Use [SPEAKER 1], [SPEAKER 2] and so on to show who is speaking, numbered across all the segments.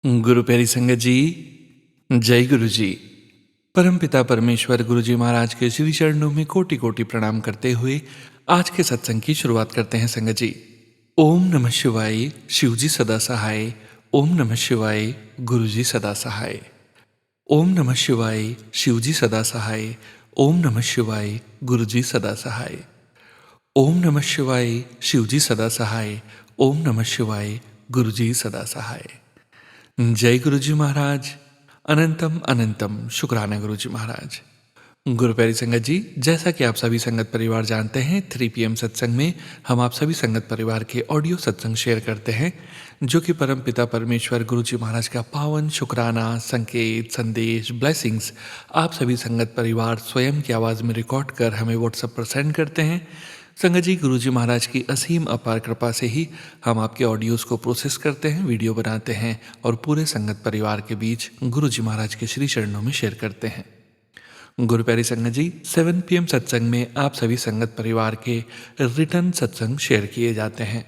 [SPEAKER 1] गुरु प्यारी संगत जी, जय गुरु जी। परमपिता परमेश्वर गुरु जी महाराज के श्री चरणों में कोटि कोटि प्रणाम करते हुए आज के सत्संग की शुरुआत करते हैं संगत जी। ओम नमः शिवाय, शिव जी सदा सहाय। ओम नमः शिवाय, गुरु जी सदा सहाय। ओम नमः शिवाय, शिव जी सदा सहाय। ओम नमः शिवाय, गुरु जी सदा सहाय। ओम नमः शिवाय, शिव जी सदा सहाय। ओम नमः शिवाय, गुरु जी सदा सहाय। जय गुरु जी महाराज। अनंतम अनंतम शुक्राना गुरु जी महाराज। गुरु प्यारी संगत जी, जैसा कि आप सभी संगत परिवार जानते हैं, 3 PM सत्संग में हम आप सभी संगत परिवार के ऑडियो सत्संग शेयर करते हैं, जो कि परम पिता परमेश्वर गुरु जी महाराज का पावन शुक्राना, संकेत, संदेश, ब्लेसिंग्स आप सभी संगत परिवार स्वयं की आवाज़ में रिकॉर्ड कर हमें व्हाट्सएप पर सेंड करते हैं। संगत जी, गुरु जी महाराज की असीम अपार कृपा से ही हम आपके ऑडियोज़ को प्रोसेस करते हैं, वीडियो बनाते हैं और पूरे संगत परिवार के बीच गुरु जी महाराज के श्री चरणों में शेयर करते हैं। गुरु प्यारी संगत जी, 7 PM सत्संग में आप सभी संगत परिवार के रिटर्न सत्संग शेयर किए जाते हैं।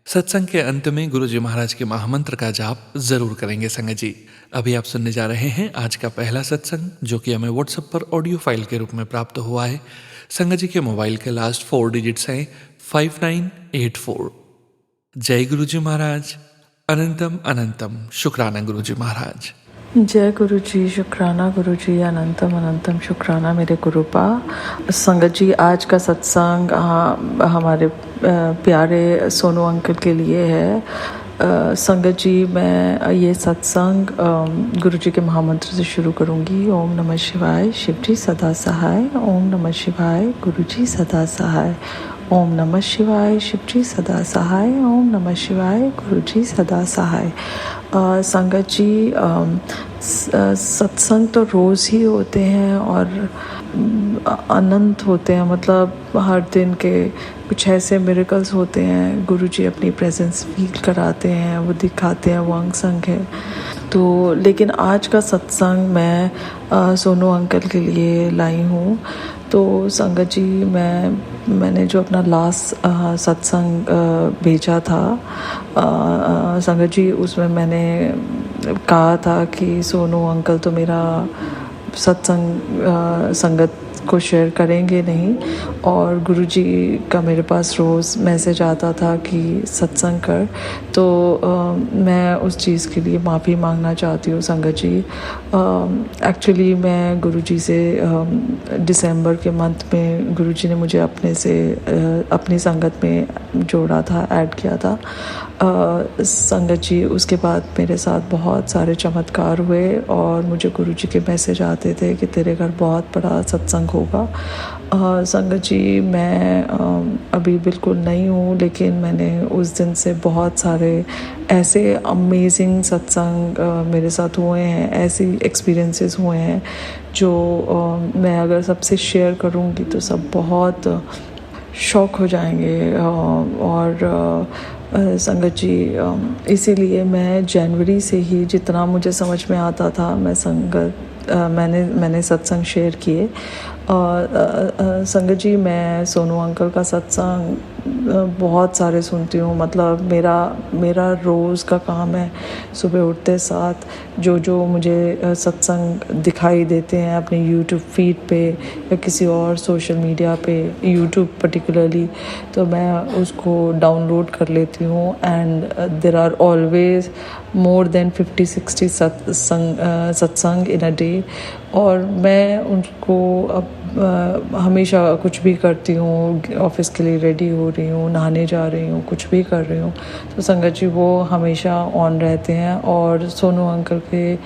[SPEAKER 1] सत्संग के अंत में गुरु जी महाराज के महामंत्र का जाप जरूर करेंगे संगत जी। अभी आप सुनने जा रहे हैं आज का पहला सत्संग, जो कि हमें व्हाट्सएप पर ऑडियो फाइल के रूप में प्राप्त हुआ है। संगत जी के मोबाइल के लास्ट 4 डिजिट्स हैं 5984। जय गुरु जी महाराज। अनंतम अनंतम शुक्राना गुरु जी महाराज।
[SPEAKER 2] जय गुरु जी, शुक्राना गुरु जी, अनंतम अनंतम शुक्राना मेरे गुरुपा। संगत जी, आज का सत्संग हमारे प्यारे सोनू अंकल के लिए है। संगत जी, मैं ये सत्संग गुरु जी के महामंत्र से शुरू करूँगी। ओम नमः शिवाय, शिव जी सदा सहाय। ओम नमः शिवाय, गुरु जी सदा सहाय। ओम नमः शिवाय, शिव जी सदा सहाय। ओम नमः शिवाय, गुरु जी सदा सहाय। संगत जी, सत्संग तो रोज़ ही होते हैं और अनंत होते हैं, मतलब हर दिन के कुछ ऐसे मिरेकल्स होते हैं। गुरुजी अपनी प्रेजेंस फील कराते हैं, वो दिखाते हैं, वो अंग संग है। तो लेकिन आज का सत्संग मैं सोनू अंकल के लिए लाई हूँ। तो संगत जी, मैंने जो अपना लास्ट सत्संग भेजा था संगत जी, उसमें मैंने कहा था कि सोनू अंकल तो मेरा सत्संग संगत को शेयर करेंगे नहीं, और गुरुजी का मेरे पास रोज़ मैसेज आता था कि सत्संग कर। तो मैं उस चीज़ के लिए माफ़ी मांगना चाहती हूँ संगत जी। एक्चुअली मैं गुरुजी से दिसंबर के मंथ में गुरुजी ने मुझे अपनी संगत में जोड़ा था, ऐड किया था संगत जी। उसके बाद मेरे साथ बहुत सारे चमत्कार हुए और मुझे गुरुजी के मैसेज आते थे कि तेरे घर बहुत बड़ा सत्संग होगा। संगत जी, मैं अभी बिल्कुल नई हूँ, लेकिन मैंने उस दिन से बहुत सारे ऐसे अमेजिंग सत्संग मेरे साथ हुए हैं, ऐसी एक्सपीरियंसेस हुए हैं जो मैं अगर सबसे शेयर करूँगी तो सब बहुत शॉक हो जाएंगे। और संगत जी, इसीलिए मैं जनवरी से ही जितना मुझे समझ में आता था मैंने सत्संग शेयर किए। संगत जी, मैं सोनू अंकल का सत्संग बहुत सारे सुनती हूँ। मतलब मेरा रोज़ का काम है सुबह उठते साथ जो मुझे सत्संग दिखाई देते हैं अपने यूट्यूब फीड पे या किसी और सोशल मीडिया पे, यूट्यूब पर्टिकुलरली, तो मैं उसको डाउनलोड कर लेती हूँ। And there are always more than 50-60 satsang in a day, और मैं उनको अब हमेशा कुछ भी करती हूँ, ऑफिस के लिए रेडी हो रही हूँ, नहाने जा रही हूँ, कुछ भी कर रही हूँ, तो संगत जी वो हमेशा ऑन रहते हैं। और सोनू अंकल के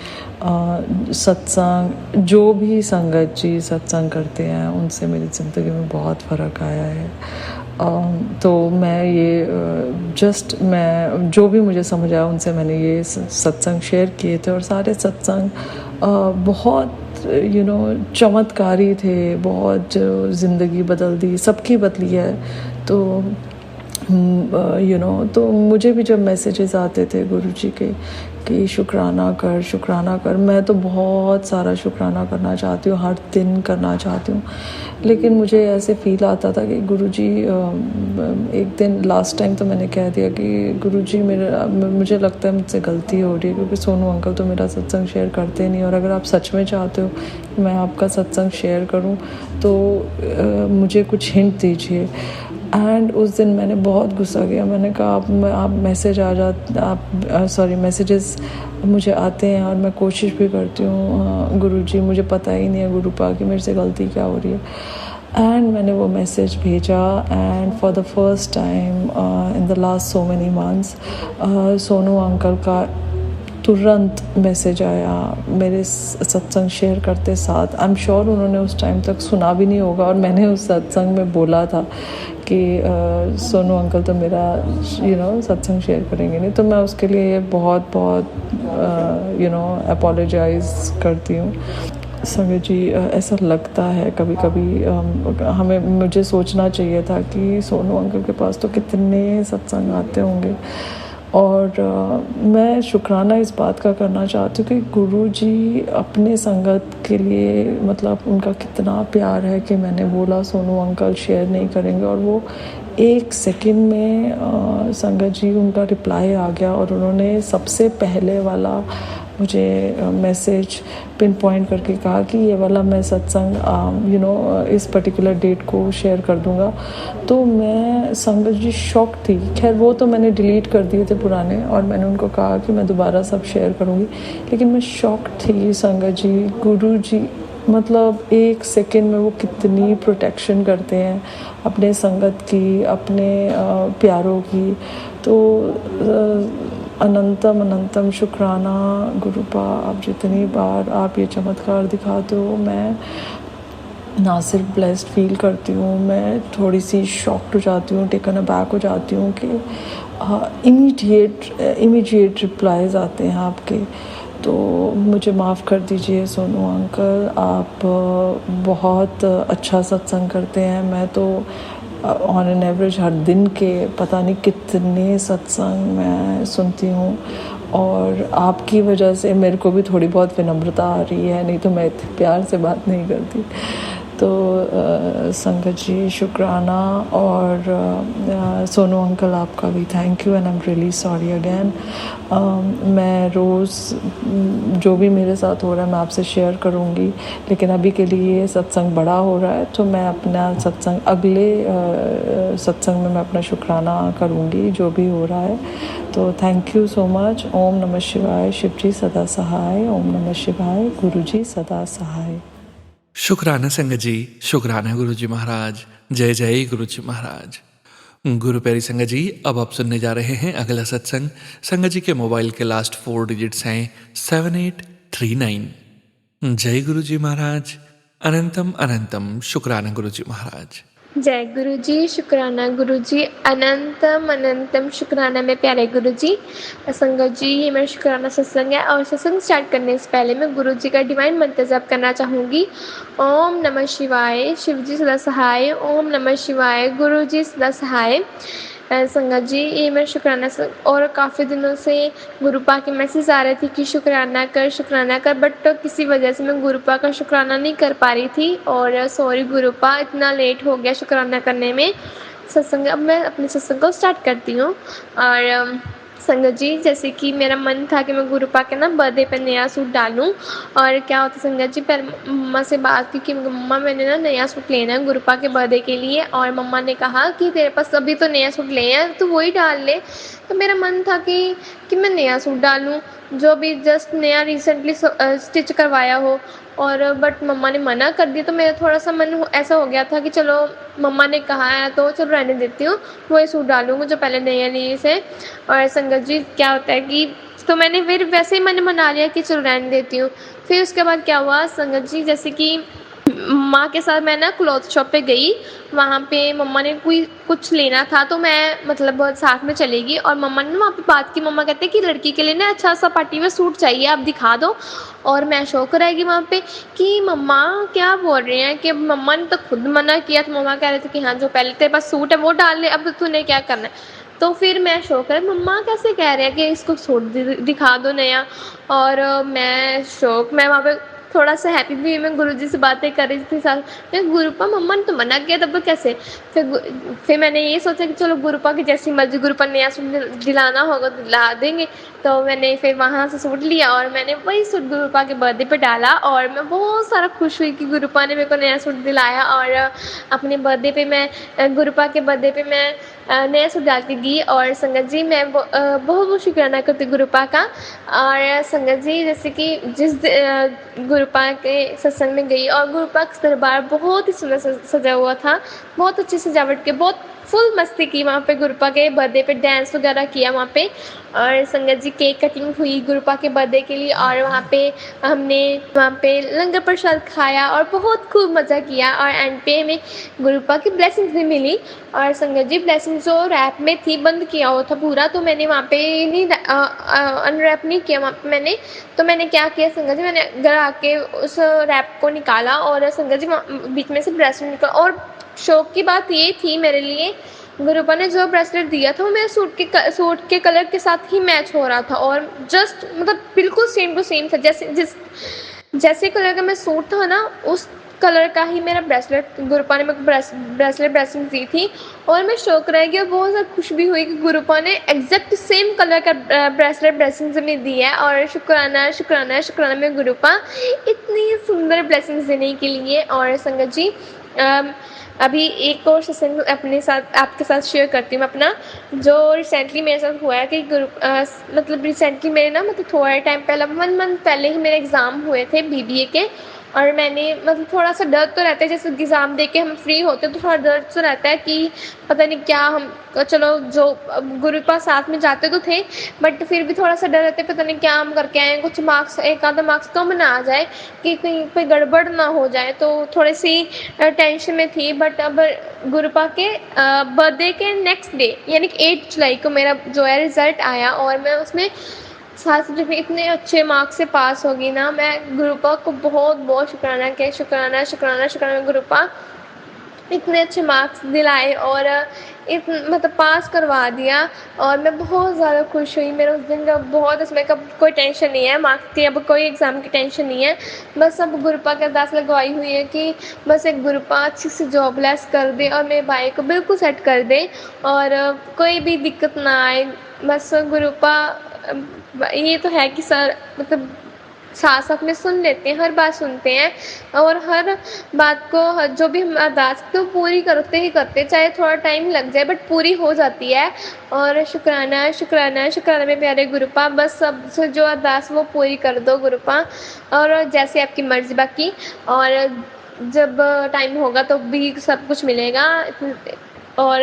[SPEAKER 2] सत्संग, जो भी संगत जी सत्संग करते हैं, उनसे मेरी ज़िंदगी में बहुत फ़र्क आया है। तो मैं मैं जो भी मुझे समझ आया उनसे मैंने ये सत्संग शेयर किए थे, और सारे सत्संग बहुत चमत्कारी थे, बहुत जो ज़िंदगी बदल दी, सबकी बदली है। तो तो मुझे भी जब मैसेजेस आते थे गुरुजी के कि शुक्राना कर, मैं तो बहुत सारा शुक्राना करना चाहती हूँ, हर दिन करना चाहती हूँ, लेकिन मुझे ऐसे फील आता था कि गुरुजी, एक दिन लास्ट टाइम तो मैंने कह दिया कि गुरुजी मुझे लगता है मुझसे गलती हो रही है, क्योंकि सोनू अंकल तो मेरा सत्संग शेयर करते नहीं, और अगर आप सच में चाहते हो कि मैं आपका सत्संग शेयर करूं तो मुझे कुछ हिंट दीजिए। एंड उस दिन मैंने बहुत गुस्सा किया, मैंने कहा आप मैसेजेस मुझे आते हैं और मैं कोशिश भी करती हूँ, गुरुजी मुझे पता ही नहीं है गुरुपा की मेरे से गलती क्या हो रही है। एंड मैंने वो मैसेज भेजा, and for the first time in the last so many months Sonu uncle का तुरंत मैसेज आया मेरे सत्संग शेयर करते साथ। आई एम श्योर उन्होंने उस टाइम तक सुना भी नहीं होगा, और मैंने उस सत्संग में बोला था कि सोनू अंकल तो मेरा सत्संग शेयर करेंगे नहीं, तो मैं उसके लिए बहुत बहुत अपोलोजाइज करती हूँ। संगत जी, ऐसा लगता है कभी कभी मुझे सोचना चाहिए था कि सोनू अंकल के पास तो कितने सत्संग आते होंगे, और मैं शुक्राना इस बात का करना चाहती हूँ कि गुरुजी अपने संगत के लिए, मतलब उनका कितना प्यार है कि मैंने बोला सोनू अंकल शेयर नहीं करेंगे, और वो 1 सेकंड में संगत जी उनका रिप्लाई आ गया, और उन्होंने सबसे पहले वाला मुझे मैसेज पिन पॉइंट करके कहा कि ये वाला मैं सत्संग इस पर्टिकुलर डेट को शेयर कर दूंगा। तो मैं संगत जी शॉक थी। खैर वो तो मैंने डिलीट कर दिए थे पुराने, और मैंने उनको कहा कि मैं दोबारा सब शेयर करूँगी, लेकिन मैं शॉक थी संगत जी। गुरु जी मतलब 1 सेकंड में वो कितनी प्रोटेक्शन करते हैं अपने संगत की, अपने प्यारों की। तो अनंतम अनंतम शुक्राना गुरुपा, आप जितनी बार आप ये चमत्कार दिखाते हो, मैं ना सिर्फ ब्लेस्ड फील करती हूँ, मैं थोड़ी सी शॉक्ड हो जाती हूँ, टेकन अबैक हो जाती हूँ कि इमीडिएट रिप्लाईज आते हैं आपके। तो मुझे माफ़ कर दीजिए सोनू अंकल, आप बहुत अच्छा सत्संग करते हैं। मैं तो ऑन एन एवरेज हर दिन के पता नहीं कितने सत्संग मैं सुनती हूँ, और आपकी वजह से मेरे को भी थोड़ी बहुत विनम्रता आ रही है, नहीं तो मैं इतने प्यार से बात नहीं करती। तो संगत जी शुक्राना, और सोनू अंकल आपका भी thank you, and I am really sorry again. मैं रोज़ जो भी मेरे साथ हो रहा है मैं आपसे शेयर करूँगी, लेकिन अभी के लिए सत्संग बड़ा हो रहा है, तो मैं अपना सत्संग अगले सत्संग में मैं अपना शुक्राना करूँगी जो भी हो रहा है। तो थैंक यू सो मच। ओम नमः शिवाय, शिव जी सदा सहाय। ओम नमः शिवाय, गुरु जी सदा सहाय।
[SPEAKER 1] शुक्राना संगत जी, शुक्राना गुरु जी महाराज। जय जय गुरु जी महाराज। गुरु प्यारी संगत जी, अब आप सुनने जा रहे हैं अगला सत्संग। संगत जी के मोबाइल के लास्ट 4 डिजिट्स हैं 7839। जय गुरु जी महाराज। अनंतम अनंतम शुक्राना गुरु जी महाराज।
[SPEAKER 3] जय गुरु जी, शुक्राना गुरु जी, अनंतम अनंतम शुक्राना मेरे प्यारे गुरु जी। संगत जी, ये मेरा शुक्राना सत्संग है, और सत्संग स्टार्ट करने से पहले मैं गुरु जी का डिवाइन मंत्र जप करना चाहूँगी। ओम नमः शिवाय, शिव जी सदा सहाय। ओम नमः शिवाय, गुरु जी सदा सहाय। संगत जी, ये मेरा शुक्राना और काफ़ी दिनों से गुरुपा के मैसेज आ रहे थे कि शुक्राना कर, बट किसी वजह से मैं गुरुपा का शुक्राना नहीं कर पा रही थी, और सॉरी गुरुपा, इतना लेट हो गया शुक्राना करने में। सत्संग, अब मैं अपने सत्संग को स्टार्ट करती हूँ। और संगत जी, जैसे कि मेरा मन था कि मैं गुरुपा के ना बर्थडे पे नया सूट डालूं, और क्या होता संगत जी, पहले मम्मा से बात की कि मम्मा मैंने ना नया सूट लेना है गुरुपा के बर्थडे के लिए, और मम्मा ने कहा कि तेरे पास अभी तो नया सूट ले हैं, तो वही डाल ले। तो मेरा मन था कि मैं नया सूट डालूं जो अभी जस्ट नया रिसेंटली स्टिच करवाया हो, और बट मम्मा ने मना कर दिया। तो मेरा थोड़ा सा मन ऐसा हो गया था कि चलो मम्मा ने कहा है तो चलो रहने देती हूँ, वही सूट डालूंगी जो पहले नया लिए से। और संगत जी, क्या होता है कि तो मैंने फिर वैसे ही मैंने मना लिया कि चलो रहने देती हूँ। फिर उसके बाद क्या हुआ संगत जी, जैसे कि माँ के साथ मैं ना क्लॉथ शॉप पे गई, वहाँ पे मम्मा ने कोई कुछ लेना था तो मैं मतलब साथ में चली गई और मम्मा ने वहाँ पे बात की। मम्मा कहते हैं कि लड़की के लिए ना अच्छा सा पार्टी वेयर सूट चाहिए, आप दिखा दो। और मैं शॉक रह गई वहाँ पे कि मम्मा क्या बोल रहे हैं, कि मम्मा ने तो खुद मना किया, तो मम्मा कह रहे थे कि हाँ जो पहले तेरे पास सूट है वो डाल ले, अब तूने क्या करना है। तो फिर मैं शौक है, मम्मा कैसे कह रहे हैं कि इसको सूट दिखा दो नया। और मैं वहाँ पे थोड़ा सा हैप्पी भी हुई। मैं गुरुजी से बातें कर रही थी साथ में, गुरुपा मम्मा ने तो मना किया तब तो कैसे। फिर मैंने ये सोचा कि चलो गुरुपा की जैसी मर्जी, गुरुपा ने नया सूट दिलाना होगा तो दिला देंगे। तो मैंने फिर वहाँ से सूट लिया और मैंने वही सूट गुरुपा के बर्थडे पे डाला और मैं बहुत सारा खुश हुई कि गुरुपा ने मेरे को नया सूट दिलाया। और अपने बर्थडे पे मैं गुरुपा के बर्थडे पे मैं नया सूट डाल के दी। और संगत जी मैं बहुत बहुत शुक्राना करती हूँ गुरुपा का। और संगत जी जैसे कि गुरुपा के सत्संग में गई और गुरुपा का दरबार बहुत ही सुंदर सजा हुआ था, बहुत अच्छी सजावट के, बहुत फुल मस्ती की वहाँ पे। गुरुपा के बर्थडे पे डांस वगैरह किया वहाँ पे। और संगत जी केक कटिंग हुई गुरुपा के बर्थडे के लिए और वहाँ पे हमने वहाँ पे लंगर प्रसाद खाया और बहुत खूब मज़ा किया। और एंड पे हमें गुरुपा की ब्लेसिंग्स भी मिली। और संगत जी ब्लेसिंग्स जो रैप में थी, बंद किया हुआ था पूरा, तो मैंने वहाँ पे नहीं अनरैप नहीं किया वहाँ पे मैंने। तो मैंने क्या किया संगत जी, मैंने घर आके उस रैप को निकाला और संगत जी बीच में से ब्रेसलेट निकाला। और शौक की बात ये थी मेरे लिए, गुरुपा ने जो ब्रेसलेट दिया था वो मेरे सूट के कलर के साथ ही मैच हो रहा था और जस्ट मतलब बिल्कुल सेम टू सेम था। जैसे कलर का मैं सूट था ना, उस कलर का ही मेरा ब्रेसलेट गुरुपा ने मेरे को ब्रेसलेट दी थी। और मैं शौक रह गई और बहुत ज़्यादा खुश भी हुई कि गुरुपा ने एग्जैक्ट सेम कलर का ब्लेसिंग्स में दी है। और शुक्राना शुक्राना शुक्राना मैं गुरुपा इतनी सुंदर ब्लेसिंग्स देने के लिए। और संगत जी अभी एक और सत्संग अपने साथ आपके साथ शेयर करती हूँ अपना, जो रिसेंटली मेरे साथ हुआ है कि मतलब रिसेंटली मेरे ना मतलब थोड़ा टाइम पहले 1 मंथ पहले ही मेरे एग्ज़ाम हुए थे बीबीए के। और मैंने मतलब थोड़ा सा डर तो रहता है, जैसे एग्ज़ाम दे के हम फ्री होते हैं तो थोड़ा डर तो रहता है कि पता नहीं क्या हम, चलो जो गुरुपा साथ में जाते तो थे बट फिर भी थोड़ा सा डर रहता है पता नहीं क्या हम करके आए, कुछ मार्क्स एक आधा मार्क्स कम ना आ जाए, कि कहीं पे गड़बड़ ना हो जाए, तो थोड़ी सी टेंशन में थी। बट अब गुरुपा के बर्थडे के नेक्स्ट डे यानी कि 8 जुलाई को मेरा जो है रिज़ल्ट आया और मैं उसमें साथ में इतने अच्छे मार्क्स से पास होगी ना। मैं गुरुपा को बहुत बहुत शुक्राना किया, शुक्राना शुक्राना शुक्राना गुरुपा, इतने अच्छे मार्क्स दिलाए और मतलब पास करवा दिया। और मैं बहुत ज़्यादा खुश हुई। मेरा उस दिन का बहुत इसमें कब कोई टेंशन नहीं है मार्क्स की, अब कोई एग्ज़ाम की टेंशन नहीं है, बस अब गुरुपा की अरदास लगवाई हुई है कि बस एक गुरुपा अच्छी सी जॉब लेस कर दे और मेरे भाई को बिल्कुल सेट कर दे और कोई भी दिक्कत ना आए। बस गुरुपा ये तो है कि सर मतलब साथ साथ में सुन लेते हैं, हर बात सुनते हैं और हर बात को जो भी हम अरदास करते हैं वो पूरी करते ही करते हैं, चाहे थोड़ा टाइम लग जाए बट पूरी हो जाती है। और शुक्राना शुक्राना शुक्राना मेरे प्यारे गुरुपा, बस सब से जो अरदास वो पूरी कर दो गुरुपा, और जैसे आपकी मर्जी बाकी। और जब टाइम होगा तो भी सब कुछ मिलेगा। और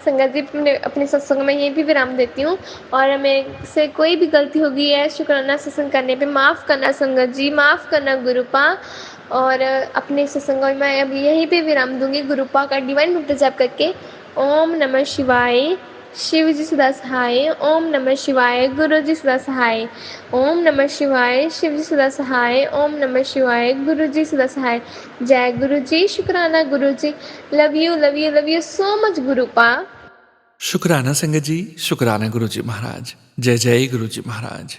[SPEAKER 3] संगत जी अपने सत्संग में ये भी विराम देती हूँ और मेरे से कोई भी गलती हो गई है शुक्राना सत्संग करने पे माफ़ करना संगत जी, माफ़ करना गुरुपा। और अपने सत्संग में मैं अभी यहीं पे विराम दूंगी गुरुपा का डिवाइन मंत्र जाप करके। ओम नमः शिवाय, शिव जी सदा सहाय। ओम नमः शिवाय, गुरु जी सदा सहाय। ओम नमः शिवाय, शिव जी सदा सहाय। ओम नमः शिवाय, गुरु जी सदा सहाय। जय गुरु जी, शुक्राना Guru ji, love you love you love you so much Gurupa.
[SPEAKER 1] शुक्राना संगत जी, शुक्राना गुरु जी महाराज। जय जय गुरु जी महाराज।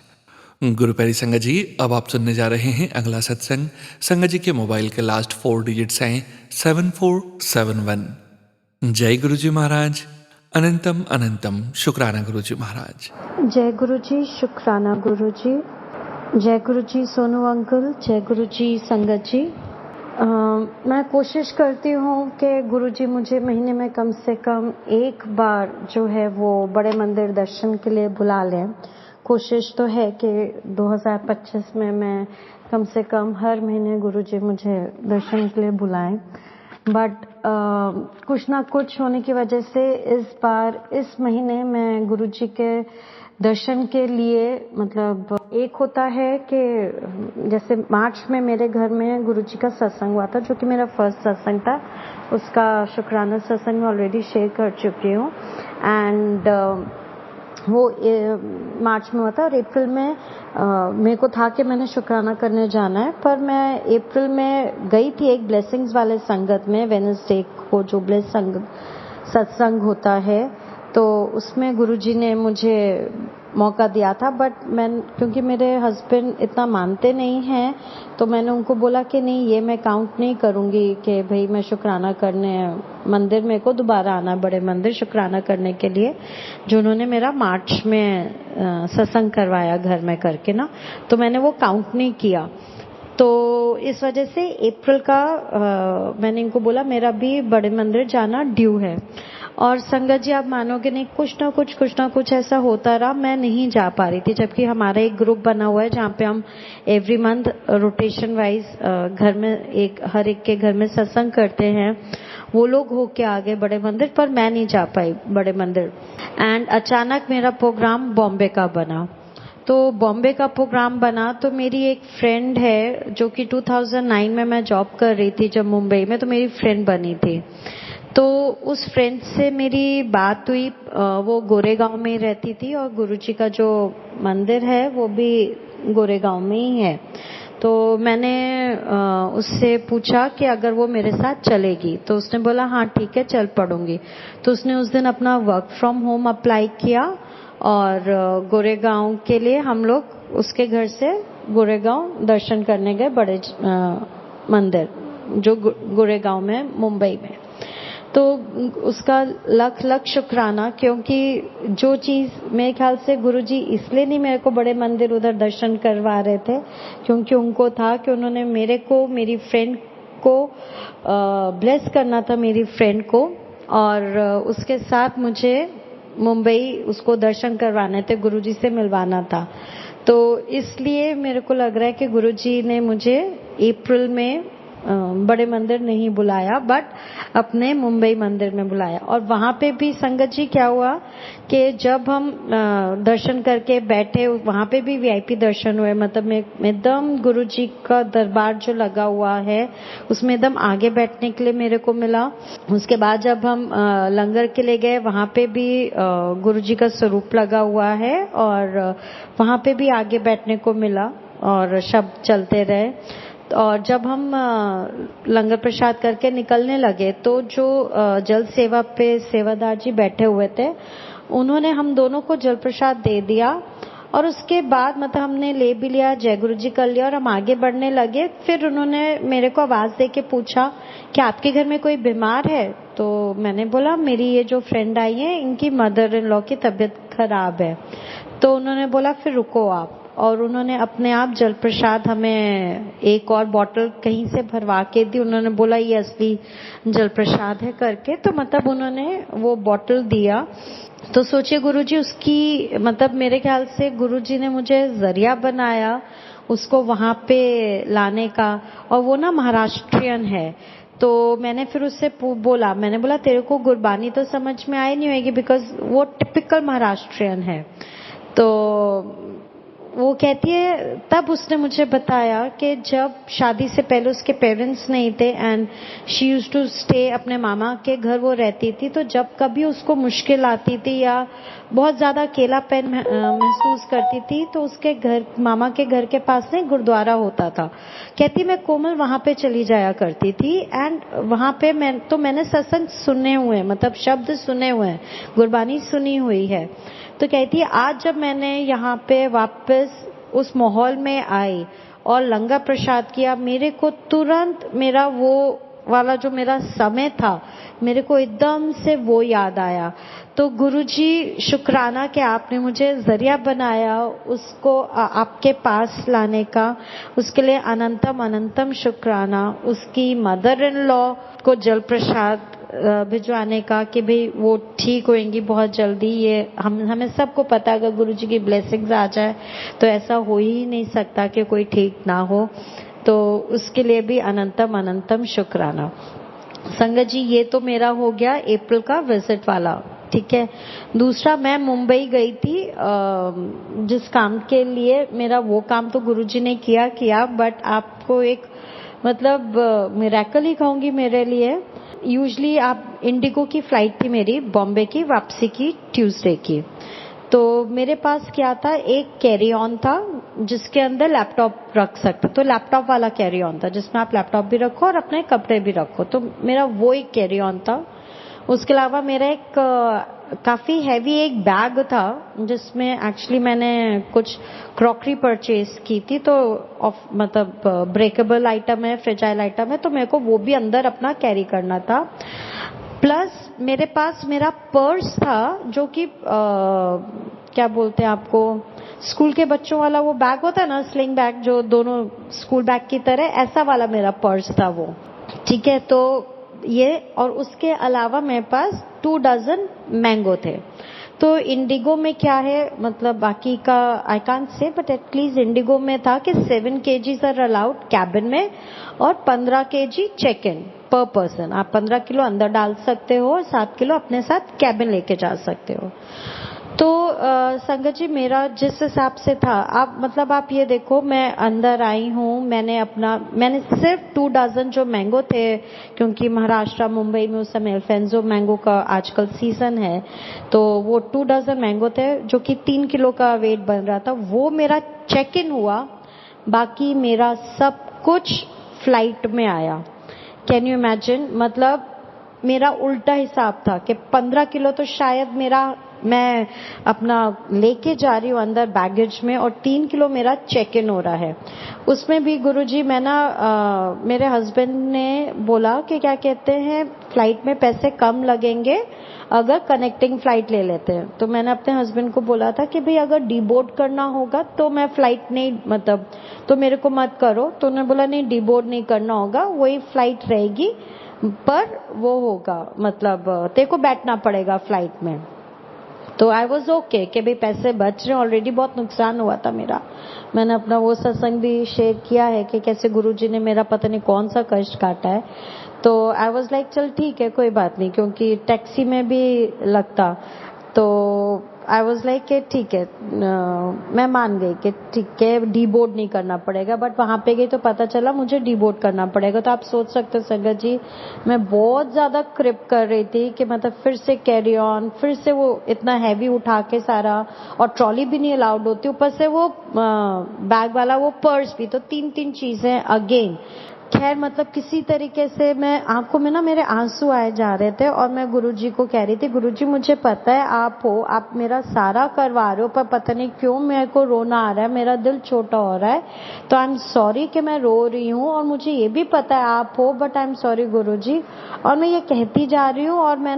[SPEAKER 1] गुरु प्यारी संगत जी, अब आप सुनने जा रहे हैं अगला सत्संग। संगत जी के मोबाइल के लास्ट 4 डिजिट्स हैं 7471। जय गुरु जी महाराज। अनंतम अनंतम शुक्राना गुरु जी महाराज।
[SPEAKER 4] जय गुरु जी, शुक्राना गुरु जी। जय गुरु जी सोनू अंकल, जय गुरु जी संगत जी। मैं कोशिश करती हूँ कि गुरु जी मुझे महीने में कम से कम एक बार जो है वो बड़े मंदिर दर्शन के लिए बुला लें। कोशिश तो है कि 2025 में मैं कम से कम हर महीने गुरु जी मुझे दर्शन के लिए बुलाएं, बट कुछ ना कुछ होने की वजह से इस बार इस महीने मैं गुरु जी के दर्शन के लिए, मतलब एक होता है कि जैसे मार्च में मेरे घर में गुरुजी का सत्संग हुआ था, जो कि मेरा फर्स्ट सत्संग था। उसका शुक्राना सत्संग में ऑलरेडी शेयर कर चुकी हूँ। एंड वो मार्च में हुआ था और अप्रैल में मेरे को था कि मैंने शुक्राना करने जाना है, पर मैं अप्रैल में गई थी एक ब्लेसिंग्स वाले संगत में, वेडनेसडे को जो ब्लेस सत्संग होता है, तो उसमें गुरुजी ने मुझे मौका दिया था। बट क्योंकि मेरे हस्बैंड इतना मानते नहीं हैं, तो मैंने उनको बोला कि नहीं, ये मैं काउंट नहीं करूंगी कि भाई मैं शुक्राना करने मंदिर में को दोबारा आना, बड़े मंदिर शुक्राना करने के लिए, जो उन्होंने मेरा मार्च में सत्संग करवाया घर में करके ना, तो मैंने वो काउंट नहीं किया। तो इस वजह से अप्रैल का मैंने इनको बोला मेरा भी बड़े मंदिर जाना ड्यू है। और संगत जी आप मानोगे नहीं, कुछ ना कुछ ऐसा होता रहा, मैं नहीं जा पा रही थी। जबकि हमारा एक ग्रुप बना हुआ है जहाँ पे हम एवरी मंथ रोटेशन वाइज घर में हर एक के घर में सत्संग करते हैं। वो लोग होके आ गए बड़े मंदिर, पर मैं नहीं जा पाई बड़े मंदिर। एंड अचानक मेरा प्रोग्राम बॉम्बे का बना। तो बॉम्बे का प्रोग्राम बना तो मेरी एक फ्रेंड है जो कि 2009 में मैं जॉब कर रही थी जब मुंबई में, तो मेरी फ्रेंड बनी थी। तो उस फ्रेंड से मेरी बात हुई, वो गोरेगांव में ही रहती थी और गुरुजी का जो मंदिर है वो भी गोरेगांव में ही है। तो मैंने उससे पूछा कि अगर वो मेरे साथ चलेगी, तो उसने बोला हाँ ठीक है चल पड़ूंगी। तो उसने उस दिन अपना वर्क फ्रॉम होम अप्लाई किया और गोरेगांव के लिए हम लोग उसके घर से गोरेगांव दर्शन करने गए, बड़े मंदिर जो गोरेगांव में मुंबई में। तो उसका लख शुक्राना, क्योंकि जो चीज मेरे ख्याल से गुरुजी इसलिए नहीं मेरे को बड़े मंदिर उधर दर्शन करवा रहे थे, क्योंकि उनको था कि उन्होंने मेरे को, मेरी फ्रेंड को ब्लेस करना था, मेरी फ्रेंड को, और उसके साथ मुझे मुंबई उसको दर्शन करवाने थे, गुरुजी से मिलवाना था। तो इसलिए मेरे को लग रहा है कि गुरुजी ने मुझे अप्रैल में बड़े मंदिर नहीं बुलाया, बट अपने मुंबई मंदिर में बुलाया। और वहां पे भी संगत जी क्या हुआ कि जब हम दर्शन करके बैठे, वहां पे भी वीआईपी दर्शन हुए, मतलब एकदम गुरुजी का दरबार जो लगा हुआ है उसमें एकदम आगे बैठने के लिए मेरे को मिला। उसके बाद जब हम लंगर के लिए गए, वहां पे भी गुरुजी का स्वरूप लगा हुआ है और वहां पे भी आगे बैठने को मिला और शब्द चलते रहे। और जब हम लंगर प्रसाद करके निकलने लगे तो जो जल सेवा पे सेवादार जी बैठे हुए थे, उन्होंने हम दोनों को जल प्रसाद दे दिया। और उसके बाद मतलब हमने ले भी लिया, जय गुरु जी कर लिया और हम आगे बढ़ने लगे। फिर उन्होंने मेरे को आवाज दे के पूछा कि आपके घर में कोई बीमार है? तो मैंने बोला मेरी ये जो फ्रेंड आई है इनकी मदर इन लॉ की तबीयत खराब है। तो उन्होंने बोला फिर रुको आप, और उन्होंने अपने आप जल प्रसाद हमें एक और बोतल कहीं से भरवा के दी। उन्होंने बोला ये असली जल प्रसाद है करके, तो मतलब उन्होंने वो बोतल दिया। तो सोचिए गुरुजी, उसकी मतलब मेरे ख्याल से गुरुजी ने मुझे जरिया बनाया उसको वहां पे लाने का। और वो ना महाराष्ट्रियन है। तो मैंने फिर उससे बोला, मैंने बोला तेरे को गुरबानी तो समझ में आई नहीं होगी, बिकॉज वो टिपिकल महाराष्ट्रियन है। तो वो कहती है, तब उसने मुझे बताया कि जब शादी से पहले उसके पेरेंट्स नहीं थे and she used to stay अपने मामा के घर वो रहती थी, तो जब कभी उसको मुश्किल आती थी या बहुत ज्यादा अकेलापन महसूस करती थी तो उसके घर, मामा के घर के पास में गुरुद्वारा होता था। कहती मैं कोमल वहां पे चली जाया करती थी एंड वहां पे मैंने सत्संग सुने हुए, मतलब शब्द सुने हुए हैं, गुरबानी सुनी हुई है। तो कहती है आज जब मैंने यहाँ पे वापस उस माहौल में आई और लंगर प्रसाद किया, मेरे को तुरंत मेरा वो वाला जो मेरा समय था, मेरे को एकदम से वो याद आया। तो गुरुजी शुक्राना कि आपने मुझे जरिया बनाया उसको आपके पास लाने का, उसके लिए अनंतम अनंतम शुक्राना। उसकी मदर इन लॉ को जल प्रसाद भिजवाने का कि भाई वो ठीक होंगी बहुत जल्दी। ये हमें सबको पता है, अगर गुरुजी की ब्लेसिंग्स आ जाए तो ऐसा हो ही नहीं सकता कि कोई ठीक ना हो। तो उसके लिए भी अनंतम अनंतम शुक्राना। संगत जी, ये तो मेरा हो गया अप्रैल का विजिट वाला ठीक है। दूसरा, मैं मुंबई गई थी जिस काम के लिए, मेरा वो काम तो गुरुजी ने किया, बट आपको एक मतलब मिरेकल ही कहूंगी मेरे लिए। यूजली आप इंडिगो की फ्लाइट थी मेरी, बॉम्बे की, वापसी की ट्यूसडे की। तो मेरे पास क्या था, एक कैरी ऑन था जिसके अंदर लैपटॉप रख सकते, तो लैपटॉप वाला कैरी ऑन था जिसमें आप लैपटॉप भी रखो और अपने कपड़े भी रखो, तो मेरा वो एक कैरी ऑन था। उसके अलावा मेरा एक काफी हैवी एक बैग था जिसमें एक्चुअली मैंने कुछ क्रॉकरी परचेज की थी, तो मतलब ब्रेकेबल आइटम है, फ्रेजाइल आइटम है, तो मेरे को वो भी अंदर अपना कैरी करना था। प्लस मेरे पास मेरा पर्स था जो कि क्या बोलते हैं आपको, स्कूल के बच्चों वाला वो बैग होता है ना, स्लिंग बैग, जो दोनों स्कूल बैग की तरह, ऐसा वाला मेरा पर्स था वो। ठीक है, तो ये, और उसके अलावा मेरे पास 2 डजन मैंगो थे। तो इंडिगो में क्या है, मतलब बाकी का I can't say, but at least Indigo में था कि 7 kgs आर अलाउड कैबिन में और 15 kg चेक इन पर पर्सन। आप 15 किलो अंदर डाल सकते हो और 7 किलो अपने साथ कैबिन लेके जा सकते हो। तो संगत जी, मेरा जिस हिसाब से था, आप मतलब आप ये देखो, मैं अंदर आई हूँ, मैंने सिर्फ 2 डजन जो मैंगो थे, क्योंकि महाराष्ट्र मुंबई में उस समय अल्फेंजो मैंगो का आजकल सीजन है, तो वो 2 डजन मैंगो थे जो कि 3 किलो का वेट बन रहा था, वो मेरा चेक इन हुआ। बाकी मेरा सब कुछ फ्लाइट में आया। कैन यू इमेजिन, मतलब मेरा उल्टा हिसाब था कि 15 किलो तो शायद मैं अपना लेके जा रही हूँ अंदर बैगेज में, और 3 किलो मेरा चेक इन हो रहा है। उसमें भी गुरुजी, मैं मेरे हस्बैंड ने बोला कि क्या कहते हैं, फ्लाइट में पैसे कम लगेंगे अगर कनेक्टिंग फ्लाइट ले लेते हैं। तो मैंने अपने हस्बैंड को बोला था कि भाई अगर डीबोर्ड करना होगा तो मैं फ्लाइट नहीं, मतलब तो मेरे को मत करो। तो उन्होंने बोला नहीं, डीबोर्ड नहीं करना होगा, वही फ्लाइट रहेगी, पर वो होगा, मतलब तेरे को बैठना पड़ेगा फ्लाइट में। तो आई वॉज ओके कि भाई पैसे बच रहे, ऑलरेडी बहुत नुकसान हुआ था मेरा। मैंने अपना वो सत्संग भी शेयर किया है कि कैसे गुरुजी ने मेरा पता नहीं कौन सा कष्ट काटा है। तो आई वॉज लाइक चल ठीक है, कोई बात नहीं, क्योंकि टैक्सी में भी लगता। तो आई वॉज लाइक कि ठीक है, मैं मान गई कि ठीक है, डीबोर्ड नहीं करना पड़ेगा। बट वहां पे गई तो पता चला मुझे डीबोर्ड करना पड़ेगा। तो आप सोच सकते हो संगत जी, मैं बहुत ज्यादा क्रिप कर रही थी कि मतलब फिर से कैरी ऑन, फिर से वो इतना हैवी उठा के सारा, और ट्रॉली भी नहीं अलाउड होती, ऊपर से वो बैग वाला वो पर्स भी, तो 3 चीजें अगेन। खैर, मतलब किसी तरीके से मैं, आंखों में मेरे आंसू आए जा रहे थे, और मैं गुरुजी को कह रही थी, गुरुजी मुझे पता है आप हो, आप मेरा सारा करवा रहे हो, पर पता नहीं क्यों मेरे को रोना आ रहा है, मेरा दिल छोटा हो रहा है। तो आई एम सॉरी कि मैं रो रही हूँ, और मुझे ये भी पता है आप हो, बट आई एम सॉरी गुरुजी। और मैं ये कहती जा रही हूँ, और मैं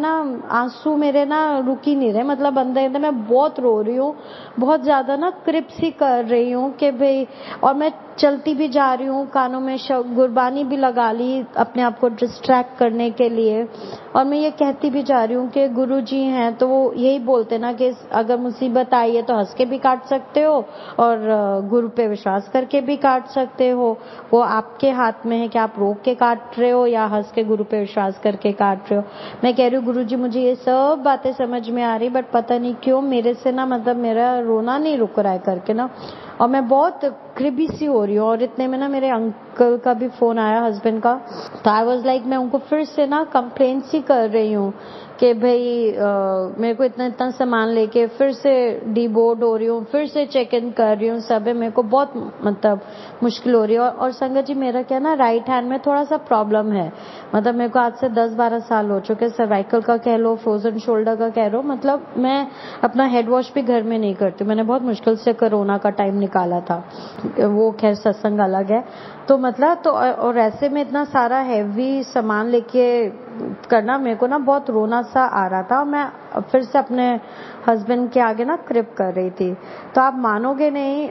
[SPEAKER 4] आंसू मेरे रुक ही नहीं रहे, मतलब अंदर अंदर मैं बहुत रो रही हूँ, बहुत ज्यादा क्रिप सी कर रही हूँ कि भाई, और मैं चलती भी जा रही हूँ, कानों में गुरबानी भी लगा ली अपने आप को डिस्ट्रैक्ट करने के लिए, और मैं ये कहती भी जा रही हूँ कि गुरुजी हैं तो वो यही बोलते ना कि अगर मुसीबत आई है तो हंस के भी काट सकते हो, और गुरु पे विश्वास करके भी काट सकते हो। वो आपके हाथ में है कि आप रोक के काट रहे हो या हंस के गुरु पे विश्वास करके काट रहे हो। मैं कह रही हूँ गुरुजी, मुझे ये सब बातें समझ में आ रही, बट पता नहीं क्यों मेरे से मतलब मेरा रोना नहीं रुक रहा है करके और मैं बहुत क्रिबी सी हो रही हूँ। और इतने में मेरे अंकल का भी फोन आया, हस्बैंड का। तो आई वाज लाइक, मैं उनको फिर से कंप्लेंट सी कर रही हूँ कि भाई मेरे को इतना सामान लेके फिर से डीबोर्ड हो रही हूँ, फिर से चेक इन कर रही हूँ, सब है, मेरे को बहुत मतलब मुश्किल हो रही है। और संगत जी, मेरा क्या राइट हैंड में थोड़ा सा प्रॉब्लम है, मतलब मेरे को आज से 10-12 साल हो चुके, सर्वाइकल का कह लो, फ्रोजन शोल्डर का कह लो, मतलब मैं अपना हेड वॉश भी घर में नहीं करती। मैंने बहुत मुश्किल से कोरोना का टाइम निकाला था, वो खैर सत्संग अलग है। तो मतलब तो और ऐसे में इतना सारा हैवी सामान लेके करना, मेरे को बहुत रोना सा आ रहा था। मैं फिर से अपने हस्बैंड के आगे क्रिप कर रही थी। तो आप मानोगे नहीं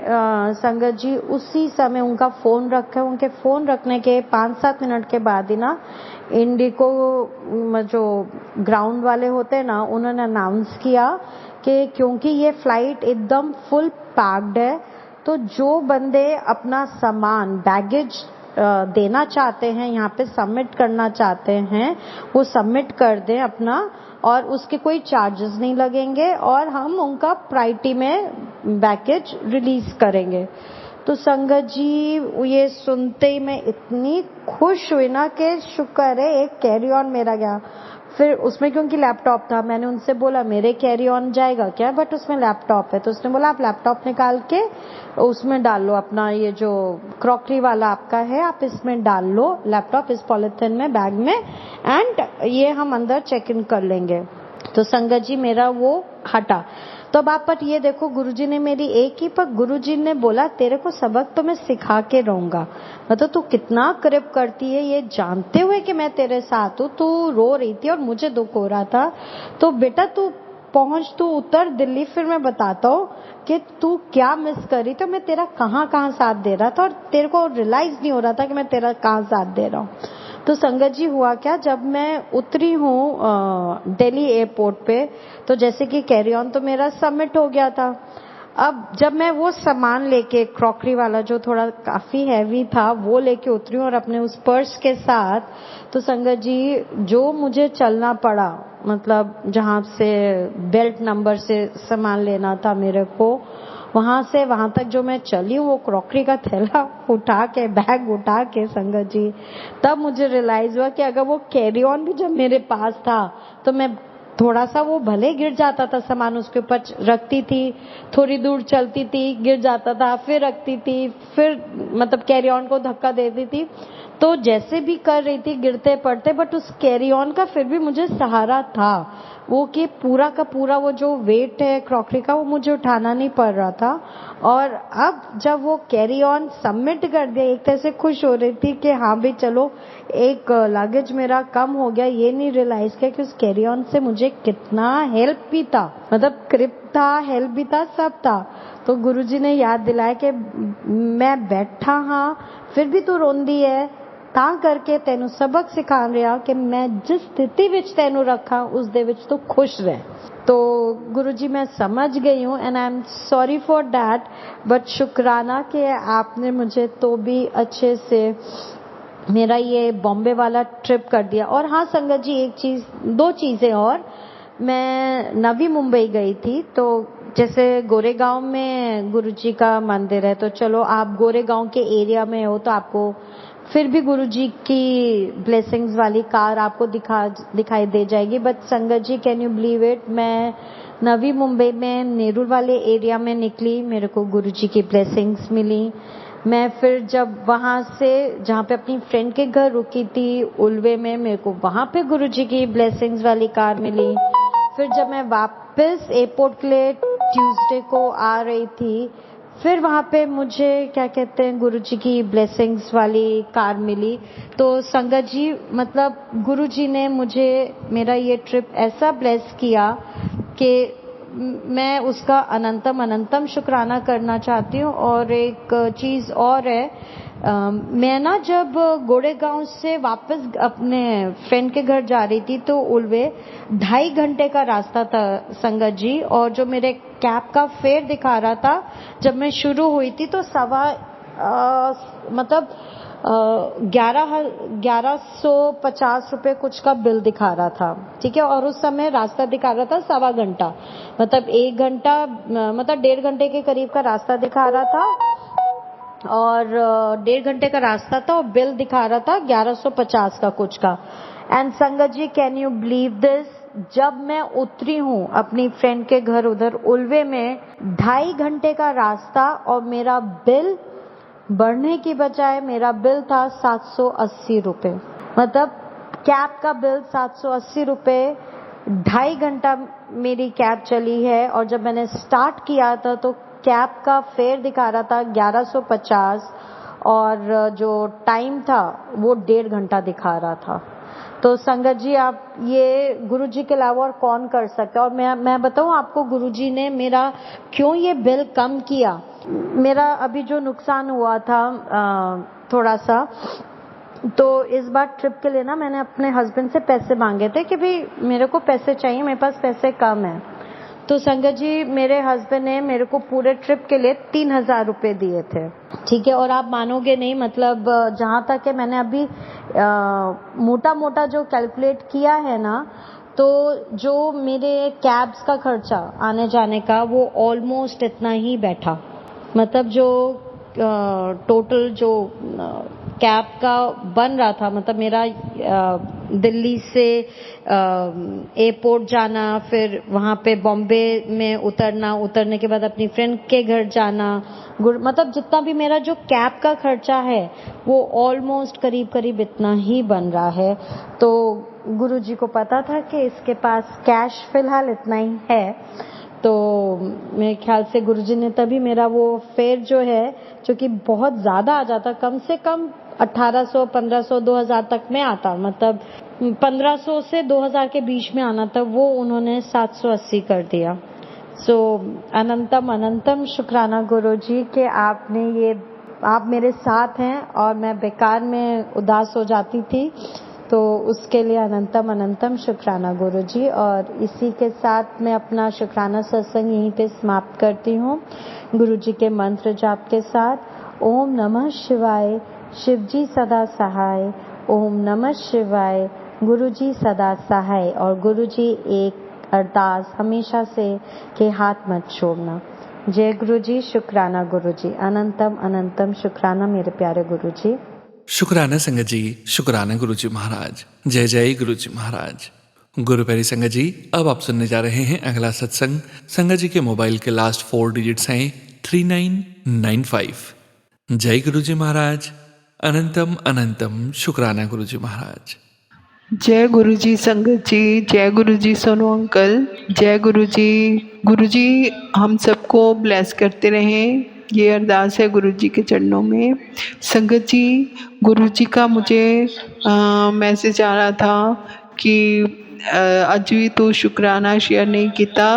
[SPEAKER 4] संगत जी, उसी समय उनका फोन रखा, उनके फोन रखने के 5-7 मिनट के बाद ही इंडिको जो ग्राउंड वाले होते हैं उन्होंने अनाउंस किया कि क्योंकि ये फ्लाइट एकदम फुल पैक्ड है, तो जो बंदे अपना सामान बैगेज देना चाहते हैं, यहाँ पे सबमिट करना चाहते हैं, वो सबमिट कर दें अपना, और उसके कोई चार्जेस नहीं लगेंगे और हम उनका प्रायोरिटी में पैकेज रिलीज करेंगे। तो संगत जी ये सुनते ही मैं इतनी खुश हुई ना कि शुक्र है एक कैरी ऑन मेरा गया। फिर उसमें क्योंकि लैपटॉप था, मैंने उनसे बोला मेरे कैरी ऑन जाएगा क्या, बट उसमें लैपटॉप है। तो उसने बोला आप लैपटॉप निकाल के उसमें डाल लो, अपना ये जो क्रॉकरी वाला आपका है आप इसमें डाल लो लैपटॉप, इस पॉलिथीन में बैग में, एंड ये हम अंदर चेक इन कर लेंगे। तो संगत जी मेरा वो हटा। तो अब आप पर ये देखो, गुरुजी ने मेरी एक ही, पर गुरुजी ने बोला तेरे को सबक तो मैं सिखा के रहूंगा। मतलब तू कितना कृप करती है ये जानते हुए कि मैं तेरे साथ हूँ। तू रो रही थी और मुझे दुख हो रहा था, तो बेटा तू पहुंच, तू उतर दिल्ली, फिर मैं बताता हूँ कि तू क्या मिस करी, तो मैं तेरा कहाँ कहाँ साथ दे रहा था और तेरे को रियलाइज नहीं हो रहा था कि मैं तेरा कहाँ साथ दे रहा हूँ। तो संगत जी हुआ क्या, जब मैं उतरी हूँ दिल्ली एयरपोर्ट पे, तो जैसे कि कैरी ऑन तो मेरा सबमिट हो गया था। अब जब मैं वो सामान लेके, क्रॉकरी वाला जो थोड़ा काफी हैवी था, वो लेके उतरी और अपने उस पर्स के साथ, तो संगत जी जो मुझे चलना पड़ा, मतलब जहाँ से बेल्ट नंबर से सामान लेना था मेरे को, वहां से वहां तक जो मैं चली हूँ, वो क्रॉकरी का थैला उठा के, बैग उठा के संगत जी, तब मुझे रियलाइज हुआ कि अगर वो कैरी ऑन भी जब मेरे पास था तो मैं थोड़ा सा, वो भले गिर जाता था सामान, उसके ऊपर रखती थी, थोड़ी दूर चलती थी, गिर जाता था, फिर रखती थी, फिर मतलब कैरी ऑन को धक्का देती थी, तो जैसे भी कर रही थी गिरते पड़ते, बट उस कैरी ऑन का फिर भी मुझे सहारा था, वो कि पूरा का पूरा वो जो वेट है क्रॉकरी का वो मुझे उठाना नहीं पड़ रहा था। और अब जब वो कैरी ऑन सबमिट कर दिया, एक तरह से खुश हो रही थी कि हाँ भाई चलो एक लगेज मेरा कम हो गया। ये नहीं रियलाइज किया कि उस कैरी ऑन से मुझे कितना हेल्प भी था, मतलब क्रिप था, हेल्प भी था, सब था। तो गुरुजी ने याद दिलाया कि मैं बैठा हाँ फिर भी तू रोंदी है, ਤਾਂ ਕਰਕੇ ਤੈਨੂੰ सबक सिखा ਰਿਹਾ कि मैं जिस स्थिति विच तैनू रखा उस दे विच तू खुश रह। तो गुरुजी मैं समझ गई हूँ and I am sorry for that, but शुक्राना कि आपने मुझे तो भी अच्छे से मेरा ये बॉम्बे वाला ट्रिप कर दिया। और हाँ संगत जी एक चीज, दो चीजें और, मैं नवी मुंबई गई थी, तो जैसे गोरेगांव में गुरुजी का मंदिर है, तो चलो आप गोरेगांव के एरिया में हो तो आपको फिर भी गुरुजी की ब्लेसिंग्स वाली कार आपको दिखाई दे जाएगी। बट संगत जी कैन यू बिलीव इट, मैं नवी मुंबई में नेहरू वाले एरिया में निकली, मेरे को गुरुजी की ब्लेसिंग्स मिली। मैं फिर जब वहां से जहाँ पे अपनी फ्रेंड के घर रुकी थी उल्वे में, मेरे को वहां पे गुरुजी की ब्लेसिंग्स वाली कार मिली। फिर जब मैं वापस एयरपोर्ट के लिए ट्यूसडे को आ रही थी, फिर वहां पे मुझे क्या कहते हैं गुरुजी की ब्लेसिंग्स वाली कार मिली। तो संगत जी मतलब गुरुजी ने मुझे मेरा ये ट्रिप ऐसा ब्लेस किया कि मैं उसका अनंतम अनंतम शुक्राना करना चाहती हूँ। और एक चीज और है, मैं ना जब गोरेगांव से वापस अपने फ्रेंड के घर जा रही थी तो उल्वे 2.5 घंटे का रास्ता था संगत जी, और जो मेरे कैब का फेयर दिखा रहा था जब मैं शुरू हुई थी तो मतलब 1150 रुपए कुछ का बिल दिखा रहा था, ठीक है। और उस समय रास्ता दिखा रहा था 1.25 घंटा, मतलब 1 घंटा मतलब 1.5 घंटे के करीब का रास्ता दिखा रहा था, और 1.5 घंटे का रास्ता था और बिल दिखा रहा था 1150 का कुछ का। एंड संगत जी कैन यू बिलीव दिस, जब मैं उतरी हूँ अपनी फ्रेंड के घर उधर उल्वे में, 2.5 घंटे का रास्ता और मेरा बिल बढ़ने की बजाय मेरा बिल था 780 रुपए, मतलब कैब का बिल 780 रुपए। 2.5 घंटा मेरी कैब चली है और जब मैंने स्टार्ट किया था तो कैब का फेयर दिखा रहा था 1150 और जो टाइम था वो 1.5 घंटा दिखा रहा था। तो संगत जी आप ये गुरुजी के अलावा और कौन कर सकता है। और मैं बताऊं आपको गुरुजी ने मेरा क्यों ये बिल कम किया। मेरा अभी जो नुकसान हुआ था थोड़ा सा, तो इस बार ट्रिप के लिए ना मैंने अपने हस्बैंड से पैसे मांगे थे कि भाई मेरे को पैसे चाहिए, मेरे पास पैसे कम है। तो संगत जी मेरे हस्बैंड ने मेरे को पूरे ट्रिप के लिए 3,000 रुपये दिए थे, ठीक है। और आप मानोगे नहीं, मतलब जहाँ तक है मैंने अभी मोटा मोटा जो कैलकुलेट किया है ना, तो जो मेरे कैब्स का खर्चा आने जाने का वो ऑलमोस्ट इतना ही बैठा। मतलब जो टोटल जो कैब का बन रहा था, मतलब मेरा दिल्ली से एयरपोर्ट जाना, फिर वहाँ पे बॉम्बे में उतरने के बाद अपनी फ्रेंड के घर जाना, मतलब जितना भी मेरा जो कैब का खर्चा है वो ऑलमोस्ट करीब करीब इतना ही बन रहा है। तो गुरुजी को पता था कि इसके पास कैश फिलहाल इतना ही है, तो मेरे ख्याल से गुरुजी ने तभी मेरा वो फेयर जो है, जो कि बहुत ज़्यादा आ जाता, कम से कम 1800, 1500, 2000 तक में आता, मतलब 1500 से 2000 के बीच में आना था, वो उन्होंने 780 कर दिया। सो अनंतम अनंतम शुक्राना गुरुजी के आप मेरे साथ हैं, और मैं बेकार में उदास हो जाती थी, तो उसके लिए अनंतम अनंतम शुक्राना गुरुजी। और इसी के साथ मैं अपना शुक्राना सत्संग यहीं पे समाप्त करती हूँ गुरुजी के मंत्र जाप के साथ। ओम नमः शिवाय, शिवजी सदा सहाय। ओम नमः शिवाय, गुरुजी सदा सहाय। और गुरुजी एक अरदास हमेशा से कि हाथ मत छोड़ना। जय गुरुजी, शुक्राना गुरुजी, अनंतम अनंतम शुक्राना मेरे प्यारे गुरुजी।
[SPEAKER 1] शुक्राना संगत जी, शुक्राना गुरुजी महाराज। जय जय गुरुजी महाराज। गुरु प्यारी संगत जी, अब आप सुनने जा रहे हैं अगला सत्संग। संगत जी के मोबाइल के लास्ट 4 डिजिट्स हैं 3995। जय गुरुजी महाराज। अनंतम अनंतम शुक्राना गुरुजी महाराज।
[SPEAKER 5] जय गुरुजी संगत जी, जय गुरुजी सोनू अंकल, जय गुरुजी। गुरुजी हम सबको ब्लेस करते रहें, ये अरदास है गुरुजी के चरणों में। संगत जी, गुरुजी का मुझे मैसेज आ रहा था कि अज भी तू शुक्राना शेयर नहीं किया,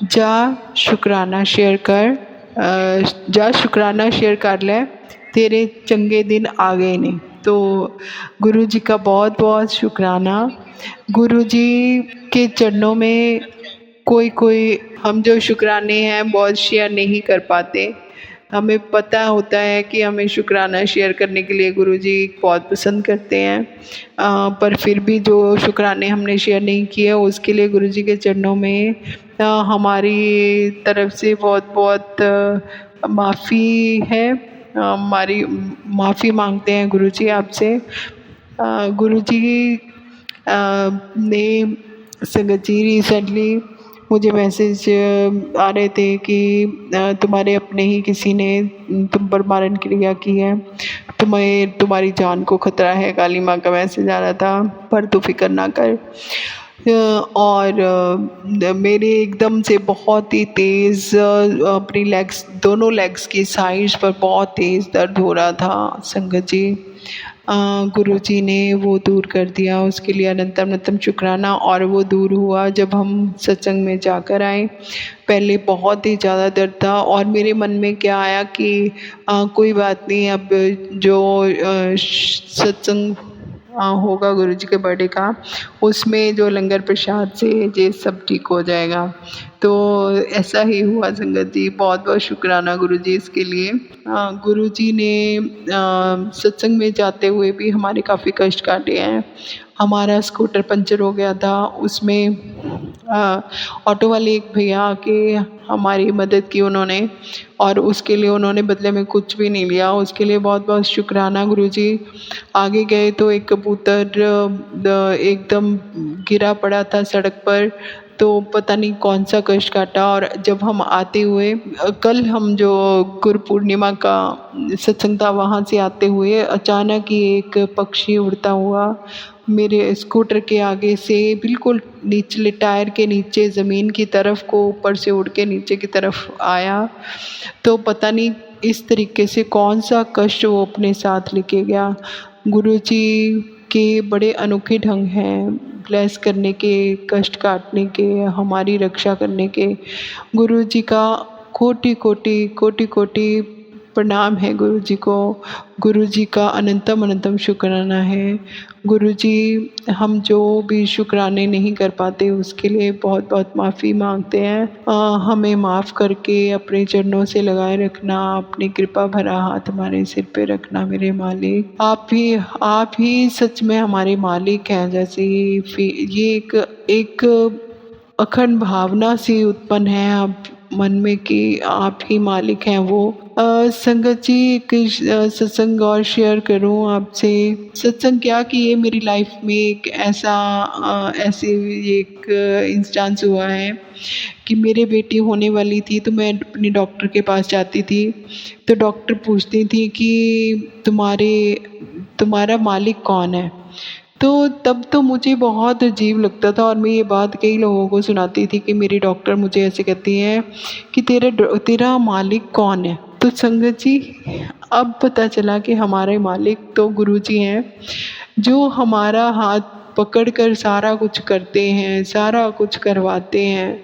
[SPEAKER 5] जा शुक्राना शेयर कर, जा शुक्राना शेयर कर ले, तेरे चंगे दिन आ गए ने। तो गुरुजी का बहुत बहुत शुक्राना। गुरुजी के चरणों में कोई हम जो शुक्राने हैं बहुत शेयर नहीं कर पाते। हमें पता होता है कि हमें शुक्राना शेयर करने के लिए गुरुजी बहुत पसंद करते हैं, पर फिर भी जो शुक्राने हमने शेयर नहीं किए उसके लिए गुरुजी के चरणों में हमारी तरफ से बहुत बहुत माफ़ी है। हमारी माफ़ी मांगते हैं गुरुजी आपसे। गुरुजी ने संगत जी रिसेंटली मुझे मैसेज आ रहे थे कि तुम्हारे अपने ही किसी ने तुम पर मारण क्रिया की है, तुम्हारी जान को खतरा है, काली माँ का मैसेज आ रहा था, पर तू फिक्र ना कर। और मेरे एकदम से बहुत ही तेज़ अपनी लेग्स, दोनों लेग्स की साइड्स पर बहुत तेज़ दर्द हो रहा था संगत जी। गुरुजी ने वो दूर कर दिया, उसके लिए अनंतम अनंतम शुक्राना। और वो दूर हुआ जब हम सत्संग में जाकर आए। पहले बहुत ही ज़्यादा दर्द था और मेरे मन में क्या आया कि कोई बात नहीं, अब जो सत्संग होगा गुरुजी के बर्थडे का, उसमें जो लंगर प्रसाद से ये सब ठीक हो जाएगा। तो ऐसा ही हुआ संगत जी। बहुत बहुत शुक्राना गुरुजी इसके लिए। गुरुजी ने सत्संग में जाते हुए भी हमारे काफ़ी कष्ट काटे हैं। हमारा स्कूटर पंचर हो गया था, उसमें ऑटो वाले एक भैया आके हमारी मदद की उन्होंने, और उसके लिए उन्होंने बदले में कुछ भी नहीं लिया। उसके लिए बहुत बहुत शुक्राना गुरुजी। आगे गए तो एक कबूतर एकदम गिरा पड़ा था सड़क पर, तो पता नहीं कौन सा कष्ट काटा। और जब हम आते हुए, कल हम जो गुरु पूर्णिमा का सत्संग था वहाँ से आते हुए अचानक ही एक पक्षी उड़ता हुआ मेरे स्कूटर के आगे से बिल्कुल निचले टायर के नीचे ज़मीन की तरफ को ऊपर से उड़ के नीचे की तरफ आया। तो पता नहीं इस तरीके से कौन सा कष्ट वो अपने साथ लेके गया। गुरुजी के बड़े अनोखे ढंग हैं ब्लेस करने के, कष्ट काटने के, हमारी रक्षा करने के। गुरुजी का कोटि कोटि प्रणाम है गुरु जी को। गुरु जी का अनंतम अनंतम शुक्राना है। गुरु जी, हम जो भी शुक्राने नहीं कर पाते उसके लिए बहुत बहुत माफ़ी मांगते हैं। हमें माफ़ करके अपने चरणों से लगाए रखना, अपनी कृपा भरा हाथ हमारे सिर पे रखना मेरे मालिक। आप ही सच में हमारे मालिक हैं। जैसे ये एक अखंड भावना सी उत्पन्न है अब मन में कि आप ही मालिक हैं वो। संगत जी, एक सत्संग और शेयर करूं आपसे। सत्संग क्या कि ये मेरी लाइफ में एक ऐसे एक इंस्टेंस हुआ है कि मेरे बेटी होने वाली थी, तो मैं अपनी डॉक्टर के पास जाती थी, तो डॉक्टर पूछती थी कि तुम्हारा मालिक कौन है। तो तब तो मुझे बहुत अजीब लगता था और मैं ये बात कई लोगों को सुनाती थी कि मेरी डॉक्टर मुझे ऐसे कहती है कि तेरा मालिक कौन है। तो संगत जी, अब पता चला कि हमारे मालिक तो गुरुजी हैं, जो हमारा हाथ पकड़कर सारा कुछ करते हैं, सारा कुछ करवाते हैं।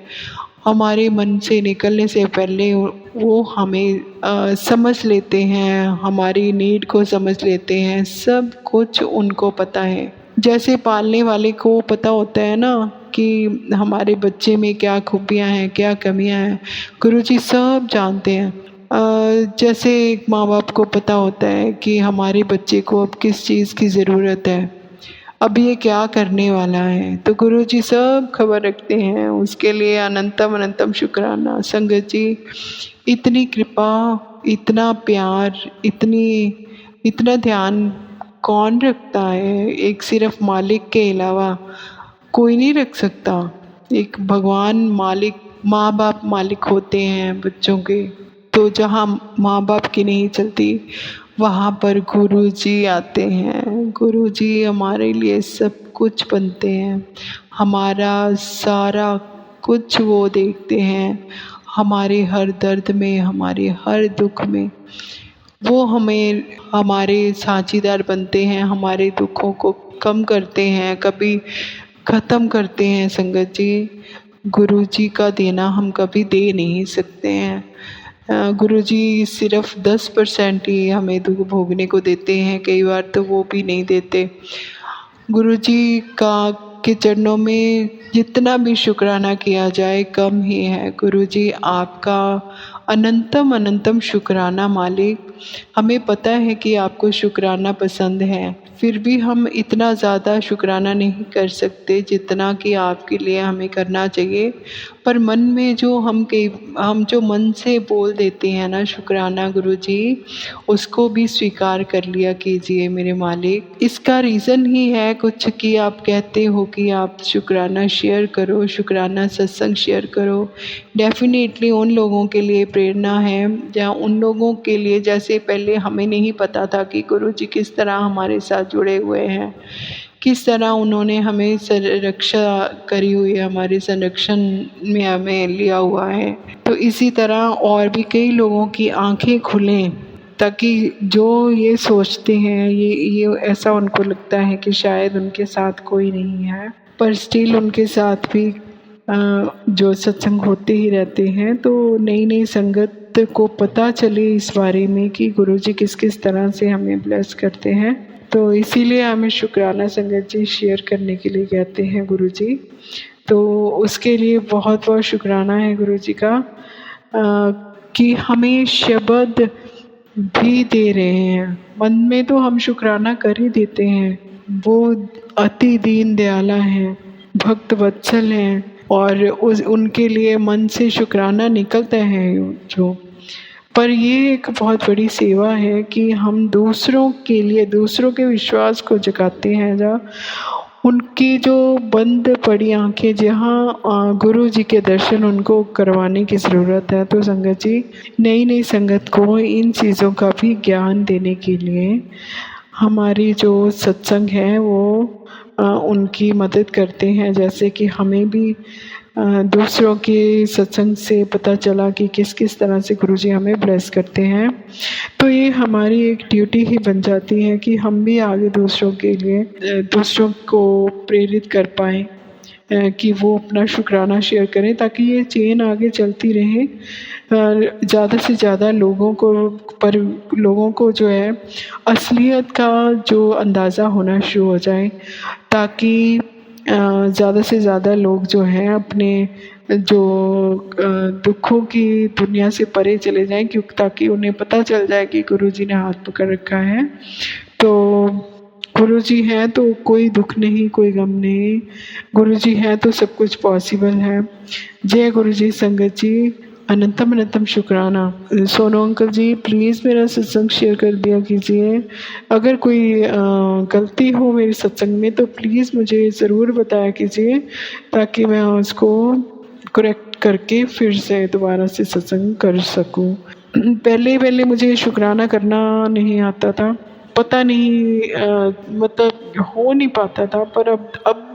[SPEAKER 5] हमारे मन से निकलने से पहले वो हमें समझ लेते हैं, हमारी नीड को समझ लेते हैं। सब कुछ उनको पता है। जैसे पालने वाले को पता होता है ना कि हमारे बच्चे में क्या खूबियाँ हैं, क्या कमियाँ हैं, गुरुजी सब जानते हैं। जैसे एक माँ बाप को पता होता है कि हमारे बच्चे को अब किस चीज़ की ज़रूरत है, अब ये क्या करने वाला है, तो गुरुजी सब खबर रखते हैं। उसके लिए अनंतम अनंतम शुक्राना। संगत जी, इतनी कृपा, इतना प्यार, इतना ध्यान कौन रखता है? एक सिर्फ मालिक के अलावा कोई नहीं रख सकता। एक भगवान मालिक, माँ बाप मालिक होते हैं बच्चों के। तो जहाँ माँ बाप की नहीं चलती वहाँ पर गुरुजी आते हैं। गुरुजी हमारे लिए सब कुछ बनते हैं, हमारा सारा कुछ वो देखते हैं। हमारे हर दर्द में, हमारे हर दुख में वो हमें हमारे साझीदार बनते हैं, हमारे दुखों को कम करते हैं, कभी ख़त्म करते हैं। संगत जी, गुरुजी का देना हम कभी दे नहीं सकते हैं। गुरुजी सिर्फ 10% ही हमें दुख भोगने को देते हैं, कई बार तो वो भी नहीं देते। गुरुजी के चरणों में जितना भी शुक्राना किया जाए कम ही है। गुरुजी, आपका अनंतम अनंतम शुक्राना मालिक। हमें पता है कि आपको शुक्राना पसंद है, फिर भी हम इतना ज़्यादा शुक्राना नहीं कर सकते जितना कि आपके लिए हमें करना चाहिए। पर मन में जो हम जो मन से बोल देते हैं ना शुक्राना गुरुजी, उसको भी स्वीकार कर लिया कीजिए मेरे मालिक। इसका रीज़न ही है कुछ कि आप कहते हो कि आप शुक्राना शेयर करो, शुक्राना सत्संग शेयर करो। डेफिनेटली उन लोगों के लिए प्रेरणा है, जहाँ उन लोगों के लिए जैसे पहले हमें नहीं पता था कि गुरुजी किस तरह हमारे साथ जुड़े हुए हैं, किस तरह उन्होंने हमें रक्षा करी हुई है, हमारे संरक्षण में हमें लिया हुआ है। तो इसी तरह और भी कई लोगों की आंखें खुलें, ताकि जो ये सोचते हैं, ये ऐसा उनको लगता है कि शायद उनके साथ कोई नहीं है, पर स्टिल उनके साथ भी जो सत्संग होते ही रहते हैं। तो नई नई संगत को पता चले इस बारे में कि गुरुजी किस किस तरह से हमें ब्लेस करते हैं। तो इसीलिए हमें शुक्राना संगत जी शेयर करने के लिए कहते हैं गुरुजी। तो उसके लिए बहुत बहुत शुक्राना है गुरुजी का कि हमें शब्द भी दे रहे हैं। मन में तो हम शुक्राना कर ही देते हैं, वो अति दीन दयाला हैं, भक्त वत्सल हैं, और उनके लिए मन से शुक्राना निकलता है जो। पर ये एक बहुत बड़ी सेवा है कि हम दूसरों के लिए, दूसरों के विश्वास को जगाते हैं, जहाँ उनकी जो बंद पड़ी आंखें, जहाँ गुरु जी के दर्शन उनको करवाने की ज़रूरत है। तो संगत जी, नई नई संगत को इन चीज़ों का भी ज्ञान देने के लिए हमारी जो सत्संग है वो उनकी मदद करते हैं। जैसे कि हमें भी दूसरों के सत्संग से पता चला कि किस किस तरह से गुरुजी हमें ब्लेस करते हैं। तो ये हमारी एक ड्यूटी ही बन जाती है कि हम भी आगे दूसरों के लिए, दूसरों को प्रेरित कर पाएँ कि वो अपना शुक्राना शेयर करें, ताकि ये चेन आगे चलती रहे। ज़्यादा से ज़्यादा लोगों को जो है असलियत का जो अंदाज़ा होना शुरू हो जाए, ताकि ज़्यादा से ज़्यादा लोग जो हैं अपने जो दुखों की दुनिया से परे चले जाएं, क्योंकि ताकि उन्हें पता चल जाए कि गुरुजी ने हाथ पकड़ रखा है। तो गुरुजी हैं तो कोई दुख नहीं, कोई गम नहीं। गुरुजी हैं तो सब कुछ पॉसिबल है। जय गुरुजी संगत जी, अनंतम अनंतम शुक्राना। सोनू अंकल जी, प्लीज़ मेरा सत्संग शेयर कर दिया कीजिए। अगर कोई गलती हो मेरे सत्संग में तो प्लीज़ मुझे ज़रूर बताया कीजिए, ताकि मैं उसको करेक्ट करके फिर से दोबारा से सत्संग कर सकूं। पहले मुझे शुक्राना करना नहीं आता था, पता नहीं मतलब हो नहीं पाता था, पर अब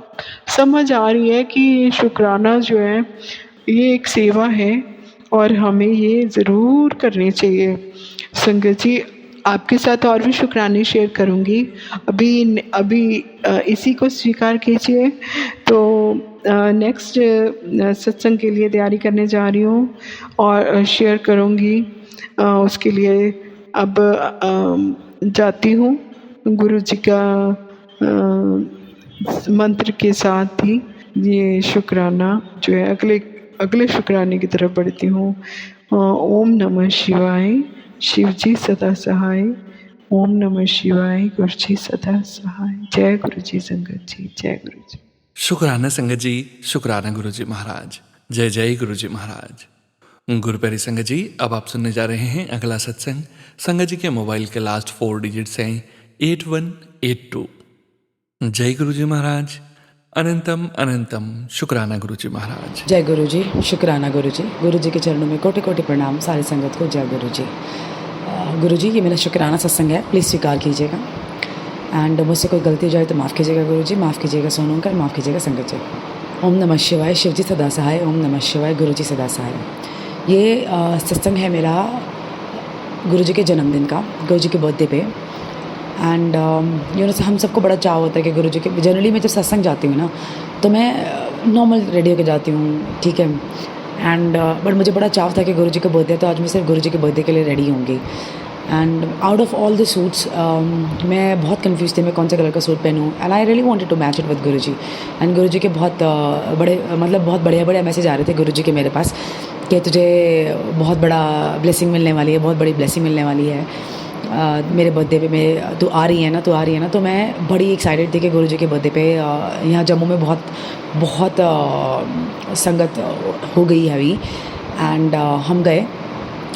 [SPEAKER 5] समझ आ रही है कि शुक्राना जो है ये एक सेवा है और हमें ये ज़रूर करनी चाहिए। संगत जी, आपके साथ और भी शुक्राने शेयर करूँगी, अभी इसी को स्वीकार कीजिए। तो नेक्स्ट सत्संग के लिए तैयारी करने जा रही हूँ और शेयर करूँगी। उसके लिए अब जाती हूँ गुरु जी का मंत्र के साथ ही ये शुक्राना जो है अगले शुक्राने की तरफ बढ़ती हूँ। ओम नमः शिवाय, शिव जी सदा सहाय। ओम नमः शिवाय, गुरु जी सदा सहाय। जय गुरु जी संगत जी, जय गुरु जी।
[SPEAKER 1] शुक्राना संगत जी, शुक्राना गुरु जी महाराज। जय जय गुरु जी महाराज। गुरु प्यारी संगत जी, अब आप सुनने जा रहे हैं अगला सत्संग। संगत जी के मोबाइल के लास्ट 4 डिजिट्स हैं 8182। जय गुरु जी महाराज, अनंतम अनंतम शुक्राना गुरु जी महाराज।
[SPEAKER 6] जय गुरु जी, शुक्राना गुरु जी। गुरु जी के चरणों में कोटि कोटि प्रणाम सारी संगत को। जय गुरु जी। गुरु जी, ये मेरा शुक्राना सत्संग है, प्लीज़ स्वीकार कीजिएगा। एंड मुझसे कोई गलती हो जाए तो माफ़ कीजिएगा गुरु जी, माफ़ कीजिएगा सोनू अंकल, माफ़ कीजिएगा संगत जी। ओम नमः शिवाय, शिव जी सदा सहाय। ओम नमः शिवाय, गुरु जी सदा सहाय। ये सत्संग है मेरा गुरु जी के जन्मदिन का, गुरु जी के बर्थडे पे। एंड हम सबको बड़ा चाव होता है कि गुरु जी के, जनरली मैं जब सत्संग जाती हूँ ना तो मैं नॉर्मल रेडी होकर जाती हूँ, ठीक है। एंड बट मुझे बड़ा चाव था कि गुरु जी का बर्थडे, तो आज मैं सिर्फ गुरु जी के बर्थडे के लिए रेडी होंगी। And out of all the suits मैं बहुत कंफ्यूज थी मैं कौन से कलर का सूट पहनूँ, and I really wanted to match it with Guru ji. And गुरु जी के बहुत बहुत बढ़िया मैसेज आ रहे थे गुरु जी के मेरे पास कि तुझे बहुत बड़ा ब्लेसिंग मिलने वाली है, बहुत बड़ी ब्लेसिंग मिलने वाली है मेरे बर्थडे पे। तू आ रही है ना। तो मैं बड़ी एक्साइटेड थी कि गुरु जी के बर्थडे पे यहाँ जम्मू में बहुत संगत हो गई है अभी। एंड हम गए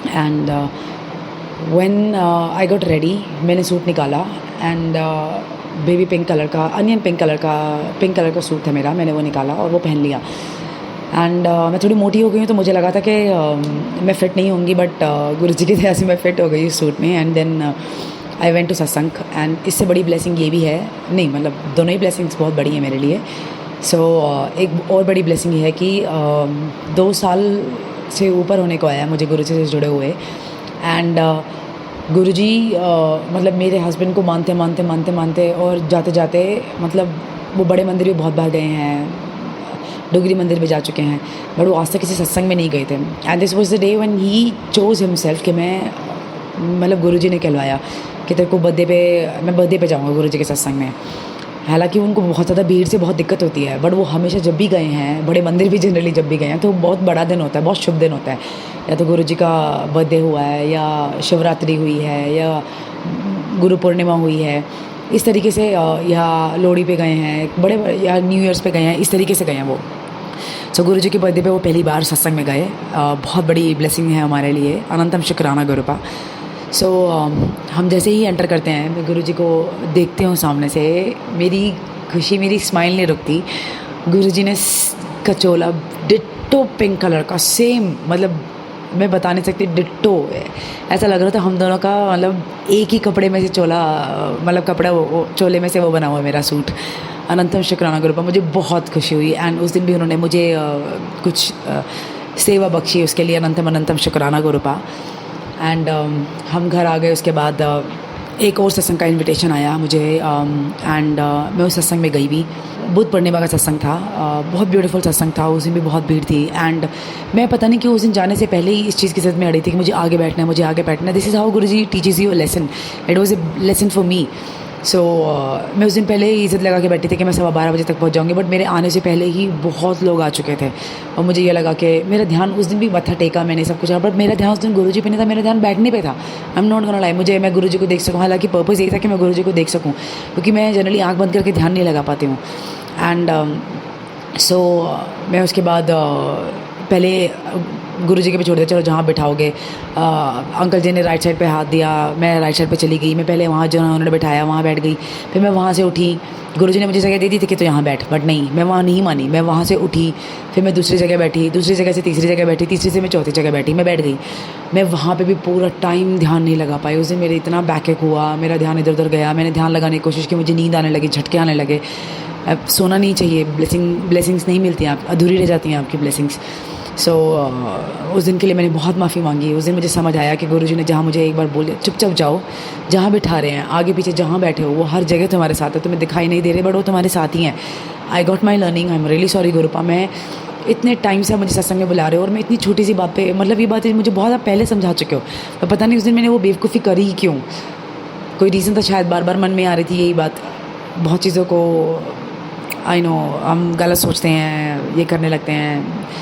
[SPEAKER 6] and when I got ready, मैंने सूट निकाला एंड बेबी पिंक कलर का, अनियन पिंक कलर का सूट था मेरा, मैंने वो निकाला और वो पहन लिया। एंड मैं थोड़ी मोटी हो गई हूँ तो मुझे लगा था कि मैं फ़िट नहीं होंगी, बट गुरु जी की तरह से मैं फ़िट हो गई इस सूट में। And then I went to satsang. And इससे बड़ी ब्लेसिंग ये भी है, नहीं मतलब दोनों ही ब्लेसिंग्स बहुत बड़ी है मेरे लिए। सो एक और बड़ी ब्लेसिंग ये है कि 2 साल से ऊपर होने को आया मुझे गुरु जी से जुड़े हुए। एंड गुरु जी मतलब मेरे हस्बैंड को मानते और जाते मतलब वो बड़े मंदिर भी बहुत बार गए हैं, डोगरी मंदिर भी जा चुके हैं, बट वो आज तक किसी सत्संग में नहीं गए थे। And this was the day when he chose himself कि मैं मतलब गुरु जी ने कहलवाया कि तेरे को मैं बर्थडे पे जाऊँगा गुरु जी के सत्संग में। हालांकि उनको बहुत ज़्यादा भीड़ से बहुत दिक्कत होती है, बट वो हमेशा जब भी गए हैं, बड़े मंदिर भी जनरली जब भी गए हैं, तो बहुत बड़ा दिन होता है, बहुत शुभ दिन होता है। या तो गुरु जी का बर्थडे हुआ है, या शिवरात्रि हुई है, या गुरु पूर्णिमा हुई है, इस तरीके से, या लोहड़ी पे गए हैं, या न्यू ईयर्स पे गए हैं, इस तरीके से गए हैं वो। सो गुरु जी के बर्थडे पे वो पहली बार सत्संग में गए। बहुत बड़ी ब्लेसिंग है हमारे लिए, अनंतम शुक्राना गुरुपा। सो हम जैसे ही एंटर करते हैं, मैं गुरु जी को देखती हूँ सामने से, मेरी खुशी, मेरी स्माइल नहीं रुकती। गुरु जी ने कचोला डिट्टो पिंक कलर का, सेम, मतलब मैं बता नहीं सकती, डिट्टो। ऐसा लग रहा था हम दोनों का मतलब एक ही कपड़े में से चोला, मतलब कपड़ा वो चोले में से वो बना हुआ मेरा सूट। अनंतम शुक्राना गुरुपा, मुझे बहुत खुशी हुई। एंड उस दिन भी उन्होंने मुझे कुछ सेवा बख्शी, उसके लिए अनंतम शुक्राना गुरुपा। एंड हम घर आ गए। उसके बाद एक और सत्संग का इनविटेशन आया मुझे, एंड मैं उस सत्संग में गई भी। बुद्ध पूर्णिमा का सत्संग था। बहुत ब्यूटीफुल सत्संग था, उस दिन भी बहुत भीड़ थी। एंड मैं पता नहीं कि उस दिन जाने से पहले ही इस चीज़ की जद में अड़ी थी कि मुझे आगे बैठना है, मुझे आगे बैठना है। This is how Guruji teaches you a lesson. It was a lesson for me. So मैं उस दिन पहले ही इज़्ज़त लगा के बैठी थी कि मैं 12:15 बजे तक पहुंच जाऊंगी, बट मेरे आने से पहले ही बहुत लोग आ चुके थे और मुझे ये लगा कि मेरा ध्यान उस दिन भी मत्था टेका मैंने, सब कुछ, बट मेरा ध्यान उस दिन गुरुजी पे नहीं था, मेरा ध्यान बैठने पे था। I am not gonna lie, मैं गुरुजी को देख सकूँ। हालांकि पर्पज़ यही था कि मैं गुरुजी को देख सकूँ, क्योंकि मैं जनरली आँख बंद करके ध्यान नहीं लगा पाती हूँ। एंड सो मैं उसके बाद पहले गुरुजी के पे छोड़ दिया, चलो जहाँ बिठाओगे। अंकल जी ने राइट साइड पे हाथ दिया, मैं राइट साइड पे चली गई। मैं पहले वहाँ जो उन्होंने बैठाया वहाँ बैठ गई, फिर मैं वहाँ से उठी। गुरुजी ने मुझे जगह दे दी थी कि तो यहाँ बैठ, बट नहीं, मैं वहाँ नहीं मानी। मैं वहाँ से उठी, फिर मैं दूसरी जगह बैठी, दूसरी जगह से तीसरी जगह बैठी, तीसरी से मैं चौथी जगह बैठी, मैं बैठ गई। मैं वहाँ पे भी पूरा टाइम ध्यान नहीं लगा पाई। उस दिन मेरे इतना बैकएक हुआ, मेरा ध्यान इधर उधर गया। मैंने ध्यान लगाने की कोशिश की, मुझे नींद आने लगी, झटके आने लगे। अब सोना नहीं चाहिए, ब्लेसिंग्स नहीं मिलती, आप अधूरी रह जाती हैं आपकी ब्लेसिंग्स। सो उस दिन के लिए मैंने बहुत माफ़ी मांगी। उस दिन मुझे समझ आया कि गुरुजी ने जहाँ मुझे एक बार बोले चुपचाप जाओ, जहाँ बिठा रहे हैं आगे पीछे जहाँ बैठे हो वो हर जगह तुम्हारे साथ है, तुम्हें दिखाई नहीं दे रहे बट वो तुम्हारे साथ ही हैं। I got my learning, I am really sorry Gurupa. मैं इतने टाइम से मुझे सत्संग में बुला रहे हो और मैं इतनी छोटी सी बात पे, मतलब ये बात मुझे बहुत आप पहले समझा चुके हो, पर पता नहीं उस दिन मैंने वो बेवकूफ़ी करी ही क्यों। कोई रीज़न था शायद, बार बार मन में आ रही थी यही बात। बहुत चीज़ों को आई नो हम गलत सोचते हैं, ये करने लगते हैं,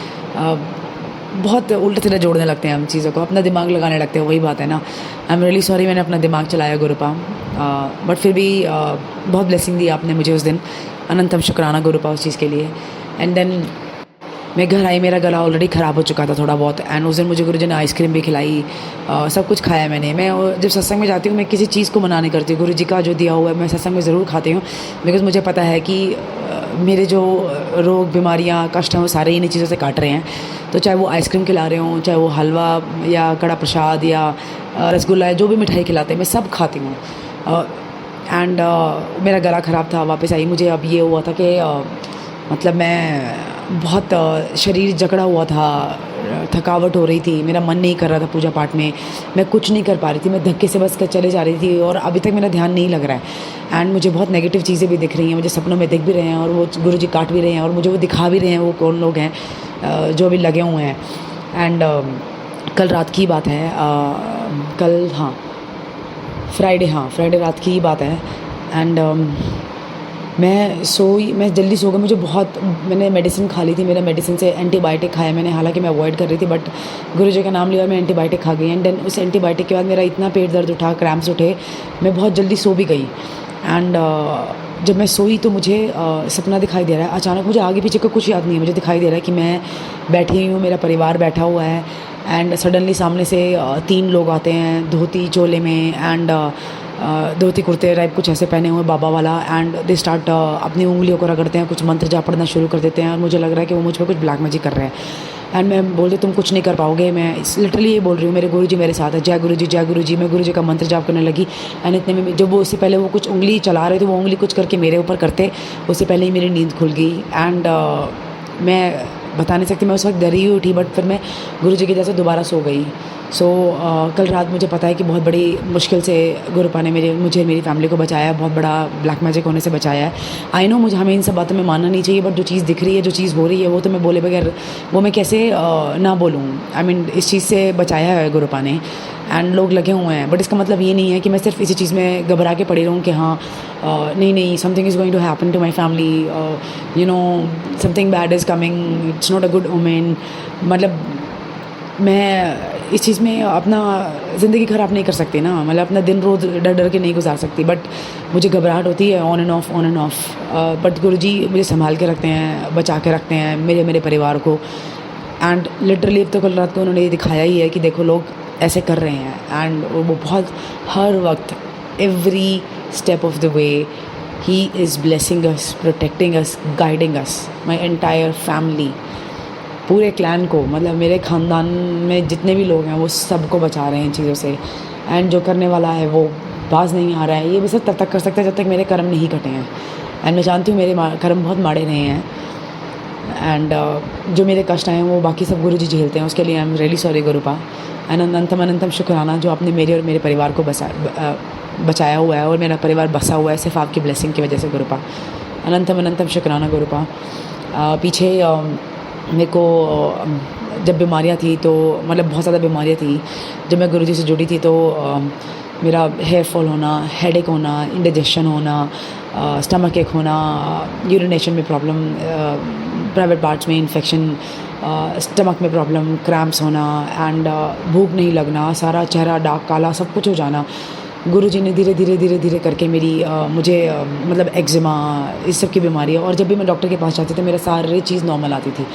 [SPEAKER 6] बहुत उल्टे सीधे जोड़ने लगते हैं हम चीज़ों को, अपना दिमाग लगाने लगते हैं। वही बात है ना। आई एम रियली सॉरी, मैंने अपना दिमाग चलाया गुरुपा, बट फिर भी बहुत ब्लेसिंग दी आपने मुझे उस दिन। अनंतम शुक्राना गुरुपा उस चीज़ के लिए। एंड देन मैं घर आई, मेरा गला ऑलरेडी ख़राब हो चुका था थोड़ा बहुत। एंड उस दिन मुझे गुरुजी ने आइसक्रीम भी खिलाई, सब कुछ खाया मैंने। मैं जब सत्संग में जाती हूँ मैं किसी चीज़ को मना नहीं करती हूँ, गुरुजी का जो दिया हुआ है मैं सत्संग में ज़रूर खाती हूँ, बिकॉज़ मुझे पता है कि मेरे जो रोग बीमारियाँ कष्ट हैं वो सारे इन्हीं चीज़ों से काट रहे हैं। तो चाहे वो आइसक्रीम खिला रहे हों, चाहे वो हलवा या कड़ा प्रसाद या रसगुल्ला है, जो भी मिठाई खिलाते हैं मैं सब खाती हूँ। एंड मेरा गला ख़राब था, वापस आई। मुझे अब ये हुआ था कि मतलब मैं बहुत शरीर जकड़ा हुआ था, थकावट हो रही थी, मेरा मन नहीं कर रहा था पूजा पाठ में, मैं कुछ नहीं कर पा रही थी, मैं धक्के से बस चले जा रही थी और अभी तक मेरा ध्यान नहीं लग रहा है। एंड मुझे बहुत नेगेटिव चीज़ें भी दिख रही हैं, मुझे सपनों में दिख भी रहे हैं और वो गुरुजी काट भी रहे हैं और मुझे वो दिखा भी रहे हैं वो कौन लोग हैं जो अभी लगे हुए हैं। एंड कल रात की बात है, कल हाँ फ्राइडे रात की ही बात है। एंड मैं जल्दी सो गई। मैंने मेडिसिन खा ली थी, मेरा मेडिसिन से एंटीबायोटिक खाया मैंने, हालांकि मैं अवॉइड कर रही थी, बट गुरुजी का नाम लिया और मैं एंटीबायोटिक खा गई। एंड देन उस एंटीबायोटिक के बाद मेरा इतना पेट दर्द उठा, क्रैम्प्स उठे, मैं बहुत जल्दी सो भी गई। एंड जब मैं सोई तो मुझे सपना दिखाई दे रहा है अचानक, मुझे आगे पीछे का कुछ याद नहीं है, मुझे दिखाई दे रहा है कि मैं बैठी हूँ, मेरा परिवार बैठा हुआ है। एंड सडनली सामने से 3 लोग आते हैं धोती चोले में, एंड धोती कुर्ते टाइप कुछ ऐसे पहने हुए बाबा वाला। एंड दे स्टार्ट अपनी उंगलियों को रगड़ते हैं, कुछ मंत्र जाप पढ़ना शुरू कर देते हैं और मुझे लग रहा है कि वो मुझ पर कुछ ब्लैक मैजिक कर रहे हैं। एंड मैं बोलती तुम कुछ नहीं कर पाओगे, मैं लिटरली ये बोल रही हूँ, मेरे गुरुजी मेरे साथ है, जय गुरुजी जय गुरुजी। मैं गुरुजी का मंत्र जाप करने लगी। एंड इतने में जब वो उससे पहले वो कुछ उंगली चला रहे थे, वो उंगली कुछ करके मेरे ऊपर करते, उससे पहले ही मेरी नींद खुल गई। एंड मैं बता नहीं सकती, मैं उस वक्त डरी हुई उठी, बट फिर मैं गुरुजी की जैसे दोबारा सो गई। सो कल रात मुझे पता है कि बहुत बड़ी मुश्किल से गुरुपा ने मुझे मेरी फैमिली को बचाया है, बहुत बड़ा ब्लैक मैजिक होने से बचाया है। आई नो मुझे हमें इन सब बातों में मानना नहीं चाहिए, बट जो चीज़ दिख रही है, जो चीज़ हो रही है, वो तो मैं बोले बगैर वो मैं कैसे ना बोलूँ। आई मीन इस चीज़ से बचाया है गुरुपा ने, एंड लोग लगे हुए हैं। बट इसका मतलब ये नहीं है कि मैं सिर्फ इसी चीज़ में घबरा के पड़ी रहूँ कि हाँ नहीं something is going to happen to my family, you know something bad is coming, it's not a good omen. मतलब मैं इस चीज़ में अपना ज़िंदगी ख़राब नहीं कर सकती ना, मतलब अपना दिन रोज़ डर डर के नहीं गुजार सकती। बट मुझे घबराहट होती है ऑन एंड ऑफ। बट गुरुजी मुझे संभाल के रखते हैं, बचा के रखते हैं मेरे परिवार को। एंड लिटरली अब तो कल रात को उन्होंने ये दिखाया ही है कि देखो लोग ऐसे कर रहे हैं। एंड वो बहुत हर वक्त every step of the way he is blessing us, protecting us, guiding us, my entire family, पूरे क्लैन को, मतलब मेरे ख़ानदान में जितने भी लोग हैं वो सबको बचा रहे हैं इन चीज़ों से। एंड जो करने वाला है वो बाज नहीं आ रहा है। ये बस तब तक कर सकता है जब तक मेरे कर्म नहीं कटे हैं। एंड मैं जानती हूँ मेरे कर्म बहुत माड़े रहे हैं। एंड जो मेरे कष्ट आए हैं वो बाकी सब गुरुजी झेलते हैं, उसके लिए I am really sorry Gurupa. And अनंतम शुक्राना जो आपने मेरे और मेरे परिवार को बचाया हुआ है और मेरा परिवार बसा हुआ है सिर्फ आपकी ब्लेसिंग की वजह से गुरुपा। अनंतम अनंतम शुक्राना गुरुपा। पीछे मेरे को जब बीमारियाँ थी तो मतलब बहुत ज़्यादा बीमारियाँ थी, जब मैं गुरुजी से जुड़ी थी तो मेरा हेयर फॉल होना, हेडेक होना, इंडाइजेशन होना, स्टमक एक होना, यूरिनेशन में प्रॉब्लम, प्राइवेट पार्ट्स में इन्फेक्शन, स्टमक में प्रॉब्लम, क्रैम्प्स होना एंड भूख नहीं लगना, सारा चेहरा डार्क काला सब कुछ हो जाना। गुरुजी ने धीरे धीरे धीरे धीरे करके मेरी मुझे मतलब एक्जिमा इस सब की बीमारी है, और जब भी मैं डॉक्टर के पास जाती थी मेरा सारी चीज़ नॉर्मल आती थी।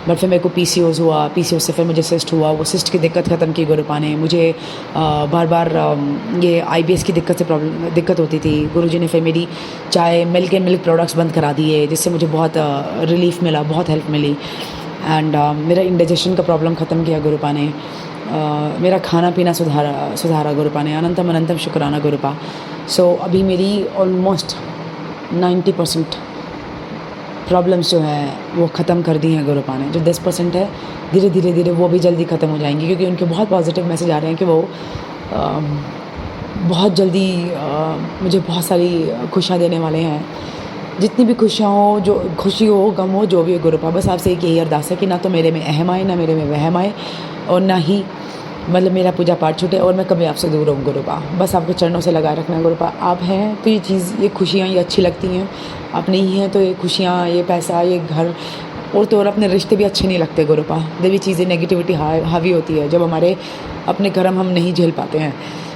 [SPEAKER 6] बट फिर मेरे को PCOS हुआ, PCOS से फिर मुझे सिस्ट हुआ, वो सिस्ट की दिक्कत ख़त्म की गुरुपा ने। मुझे बार बार ये IBS की दिक्कत होती थी। गुरुजी ने फिर मेरी चाय मिल्क एंड मिल्क प्रोडक्ट्स बंद करा दिए, जिससे मुझे बहुत रिलीफ मिला, बहुत हेल्प मिली। एंड मेरा इंडाइजेशन का प्रॉब्लम ख़त्म किया गुरुपा ने। मेरा खाना पीना सुधारा गुरुपा ने। अनंतम अनंतम शुक्राना गुरुपा। सो अभी मेरी ऑलमोस्ट 90% प्रॉब्लम्स जो हैं वो ख़त्म कर दी हैं गुरुपा ने। जो 10% है धीरे धीरे धीरे वो भी जल्दी ख़त्म हो जाएंगी, क्योंकि उनके बहुत पॉजिटिव मैसेज आ रहे हैं कि वो बहुत जल्दी मुझे बहुत सारी खुशियाँ देने वाले हैं। जितनी भी खुशियाँ हो, जो खुशी हो, गम हो, जो भी है गुरुपा, बस आपसे एक यही अरदास है कि ना तो मेरे में अहम आए, ना मेरे में वहम आए, और ना ही मतलब मेरा पूजा पाठ छूटे और मैं कभी आपसे दूर हूँ गुरुपा। बस आपके चरणों से लगाए रखना गुरुपा। आप हैं तो ये चीज़, ये खुशियाँ ये अच्छी लगती हैं, आप नहीं हैं तो ये खुशियाँ, ये पैसा, ये घर और तो और अपने रिश्ते भी अच्छे नहीं लगते गुरुपा। जब ये चीज़ें नेगेटिविटी हावी होती है, जब हमारे अपने कर्म हम नहीं झेल पाते हैं।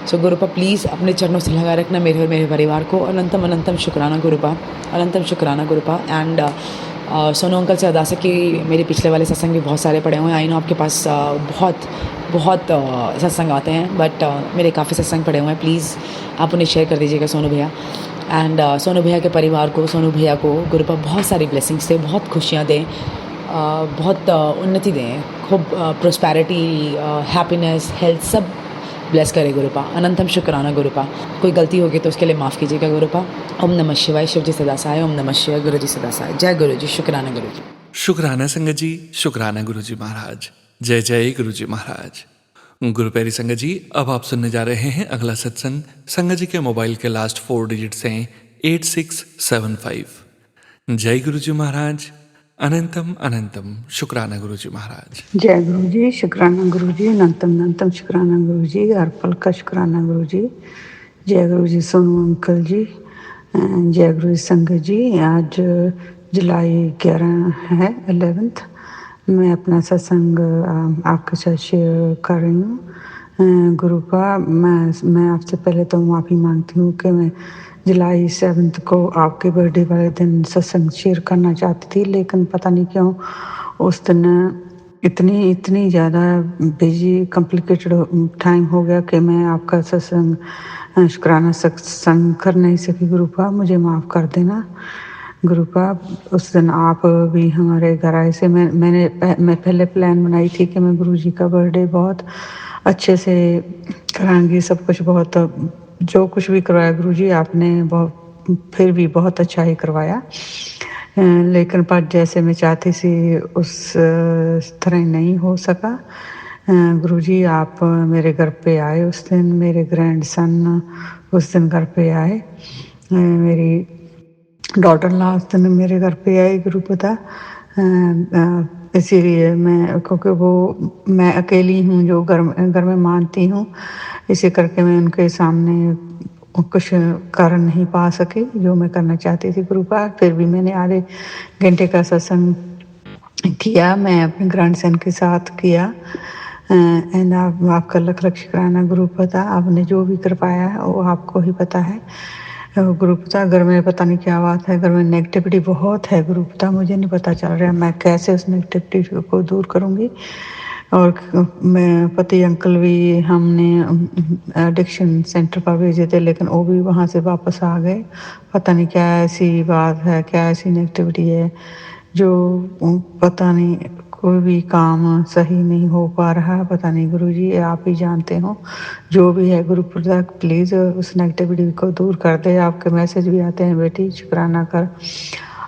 [SPEAKER 6] सो गुरुपा प्लीज़ अपने चरणों से लगाए रखना मेरे और मेरे परिवार को। अनंतम अनंतम शुक्राना गुरुपा, अनंतम शुक्राना गुरुपा। एंड सोनू अंकल से अरदास है कि मेरे पिछले वाले सत्संग भी बहुत सारे पड़े हुए हैं। आई नो आपके पास बहुत सत्संग आते हैं, बट मेरे काफ़ी सत्संग पड़े हुए हैं। प्लीज़ आप उन्हें शेयर कर दीजिएगा सोनू भैया। एंड सोनू भैया के परिवार को, सोनू भैया को गुरुपा बहुत सारी ब्लेसिंग्स दें, बहुत खुशियाँ दें, बहुत उन्नति दें, खूब प्रोस्पैरिटी, हैप्पीनेस, हेल्थ सब ब्लेस करे गुरुपा। अनंतम शुक्राना गुरुपा। कोई गलती होगी तो उसके लिए माफ़ कीजिएगा गुरुपा। ओम नमः शिवाय। शिव जी सदा सहाय। ओम नमः शिवाय। गुरु जी सदा सहाय। जय गुरु जी। शुक्राना गुरु जी।
[SPEAKER 1] शुक्राना संगत जी, शुक्राना गुरु जी महाराज। जय जय गुरु जी महाराज। गुरु प्यारी संगत जी, अब आप सुनने जा रहे हैं अगला सत्संग। संगत जी के मोबाइल के लास्ट 4 डिजिट्स हैं 8675। जय गुरु जी महाराज। अनंतम अनंतम शुक्राना गुरु जी महाराज।
[SPEAKER 7] जय गुरु जी। शुक्राना गुरु जी। अनंतम अनंतम शुक्राना गुरु जी। हर पल का शुक्राना गुरु जी। जय गुरु जी सोनू अंकल जी। जय गुरु जी संगत जी। आज जुलाई 11 है, 11th। मैं अपना सत्संग आपके साथ शेयर कर रही हूँ। गुरु का मैं आपसे पहले तो माफ़ी मांगती हूँ कि मैं जुलाई 7 को आपके बर्थडे वाले दिन सत्संग शेयर करना चाहती थी, लेकिन पता नहीं क्यों उस दिन इतनी ज़्यादा बिजी कॉम्प्लिकेटेड टाइम हो गया कि मैं आपका सत्संग शुक्राना सत्संग कर नहीं सकी। गुरुपा मुझे माफ़ कर देना गुरुपा। उस दिन आप भी हमारे घर आए से मैं पहले प्लान बनाई थी कि मैं गुरुजी का बर्थडे बहुत अच्छे से करांगी, सब कुछ बहुत, जो कुछ भी करवाया गुरुजी आपने फिर भी बहुत अच्छा ही करवाया, लेकिन पर जैसे मैं चाहती थी उस तरह नहीं हो सका। गुरुजी आप मेरे घर पे आए उस दिन, मेरे ग्रैंडसन उस दिन घर पे आए, मेरी डॉटर लास्ट दिन मेरे घर पे आई गुरुपता। इसीलिए क्योंकि मैं अकेली हूँ जो घर में मानती हूँ, इसी करके मैं उनके सामने कुछ कर नहीं पा सकी जो मैं करना चाहती थी गुरुपा। फिर भी मैंने आधे घंटे का सत्संग किया, मैं अपने ग्रैंडसन के साथ किया। एंड आपका लख लख शुक्राना गुरुपता। आपने जो भी कर पाया है वो आपको ही पता है गुरुपता। घर में पता नहीं क्या बात है, घर में नेगेटिविटी बहुत है गुरुपता, मुझे नहीं पता चल रहा मैं कैसे उस नेगेटिविटी को दूर करूँगी। और मैं पति अंकल भी हमने एडिक्शन सेंटर पर भेजे थे, लेकिन वो भी वहाँ से वापस आ गए। पता नहीं क्या ऐसी बात है, क्या ऐसी नेगेटिविटी है जो पता नहीं, कोई भी काम सही नहीं हो पा रहा। पता नहीं गुरुजी, आप ही जानते हो। जो भी है गुरुप्रदा प्लीज़ उस नेगेटिविटी को दूर कर दे। आपके मैसेज भी आते हैं बेटी शुक्राना कर,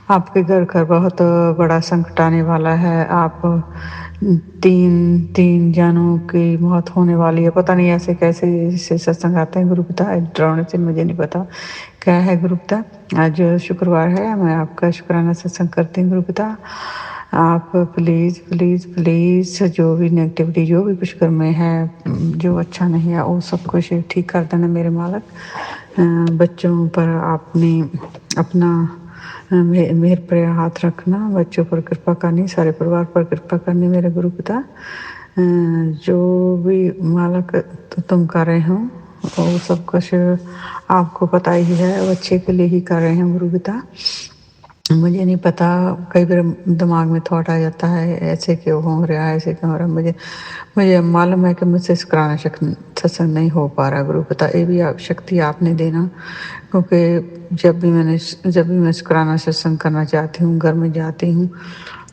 [SPEAKER 7] आपके घर का बहुत बड़ा संकट आने वाला है, आप तीन जानों की मौत होने वाली है। पता नहीं ऐसे कैसे से सत्संग आते हैं गुरु पिता, डरावने से मुझे नहीं पता क्या है गुरु पिता। आज शुक्रवार है, मैं आपका शुक्राना सत्संग करती हूँ गुरु पिता। आप प्लीज़ प्लीज़ प्लीज़ जो भी नेगेटिविटी जो भी कुछ घर में है जो अच्छा नहीं है वो सब कुछ ठीक कर देना मेरे मालक। बच्चों पर आपने अपना मेहर पर हाथ रखना, बच्चों पर कृपा करनी, सारे परिवार पर कृपा करनी मेरे गुरु पिता। जो भी मालक तुम कर रहे हो वो सब कुछ आपको पता ही है, वो अच्छे के लिए ही कर रहे हैं गुरु पिता। मुझे नहीं पता, कई बार दिमाग में थॉट आ जाता है ऐसे क्यों हो रहा है, ऐसे क्यों हो रहा है। मुझे मालूम है कि मुझसे शुक्राना सत्संग नहीं हो पा रहा गुरु पिता। ये भी शक्ति आपने देना, क्योंकि जब भी मैं शुक्राना सत्संग करना चाहती हूँ, घर में जाती हूँ,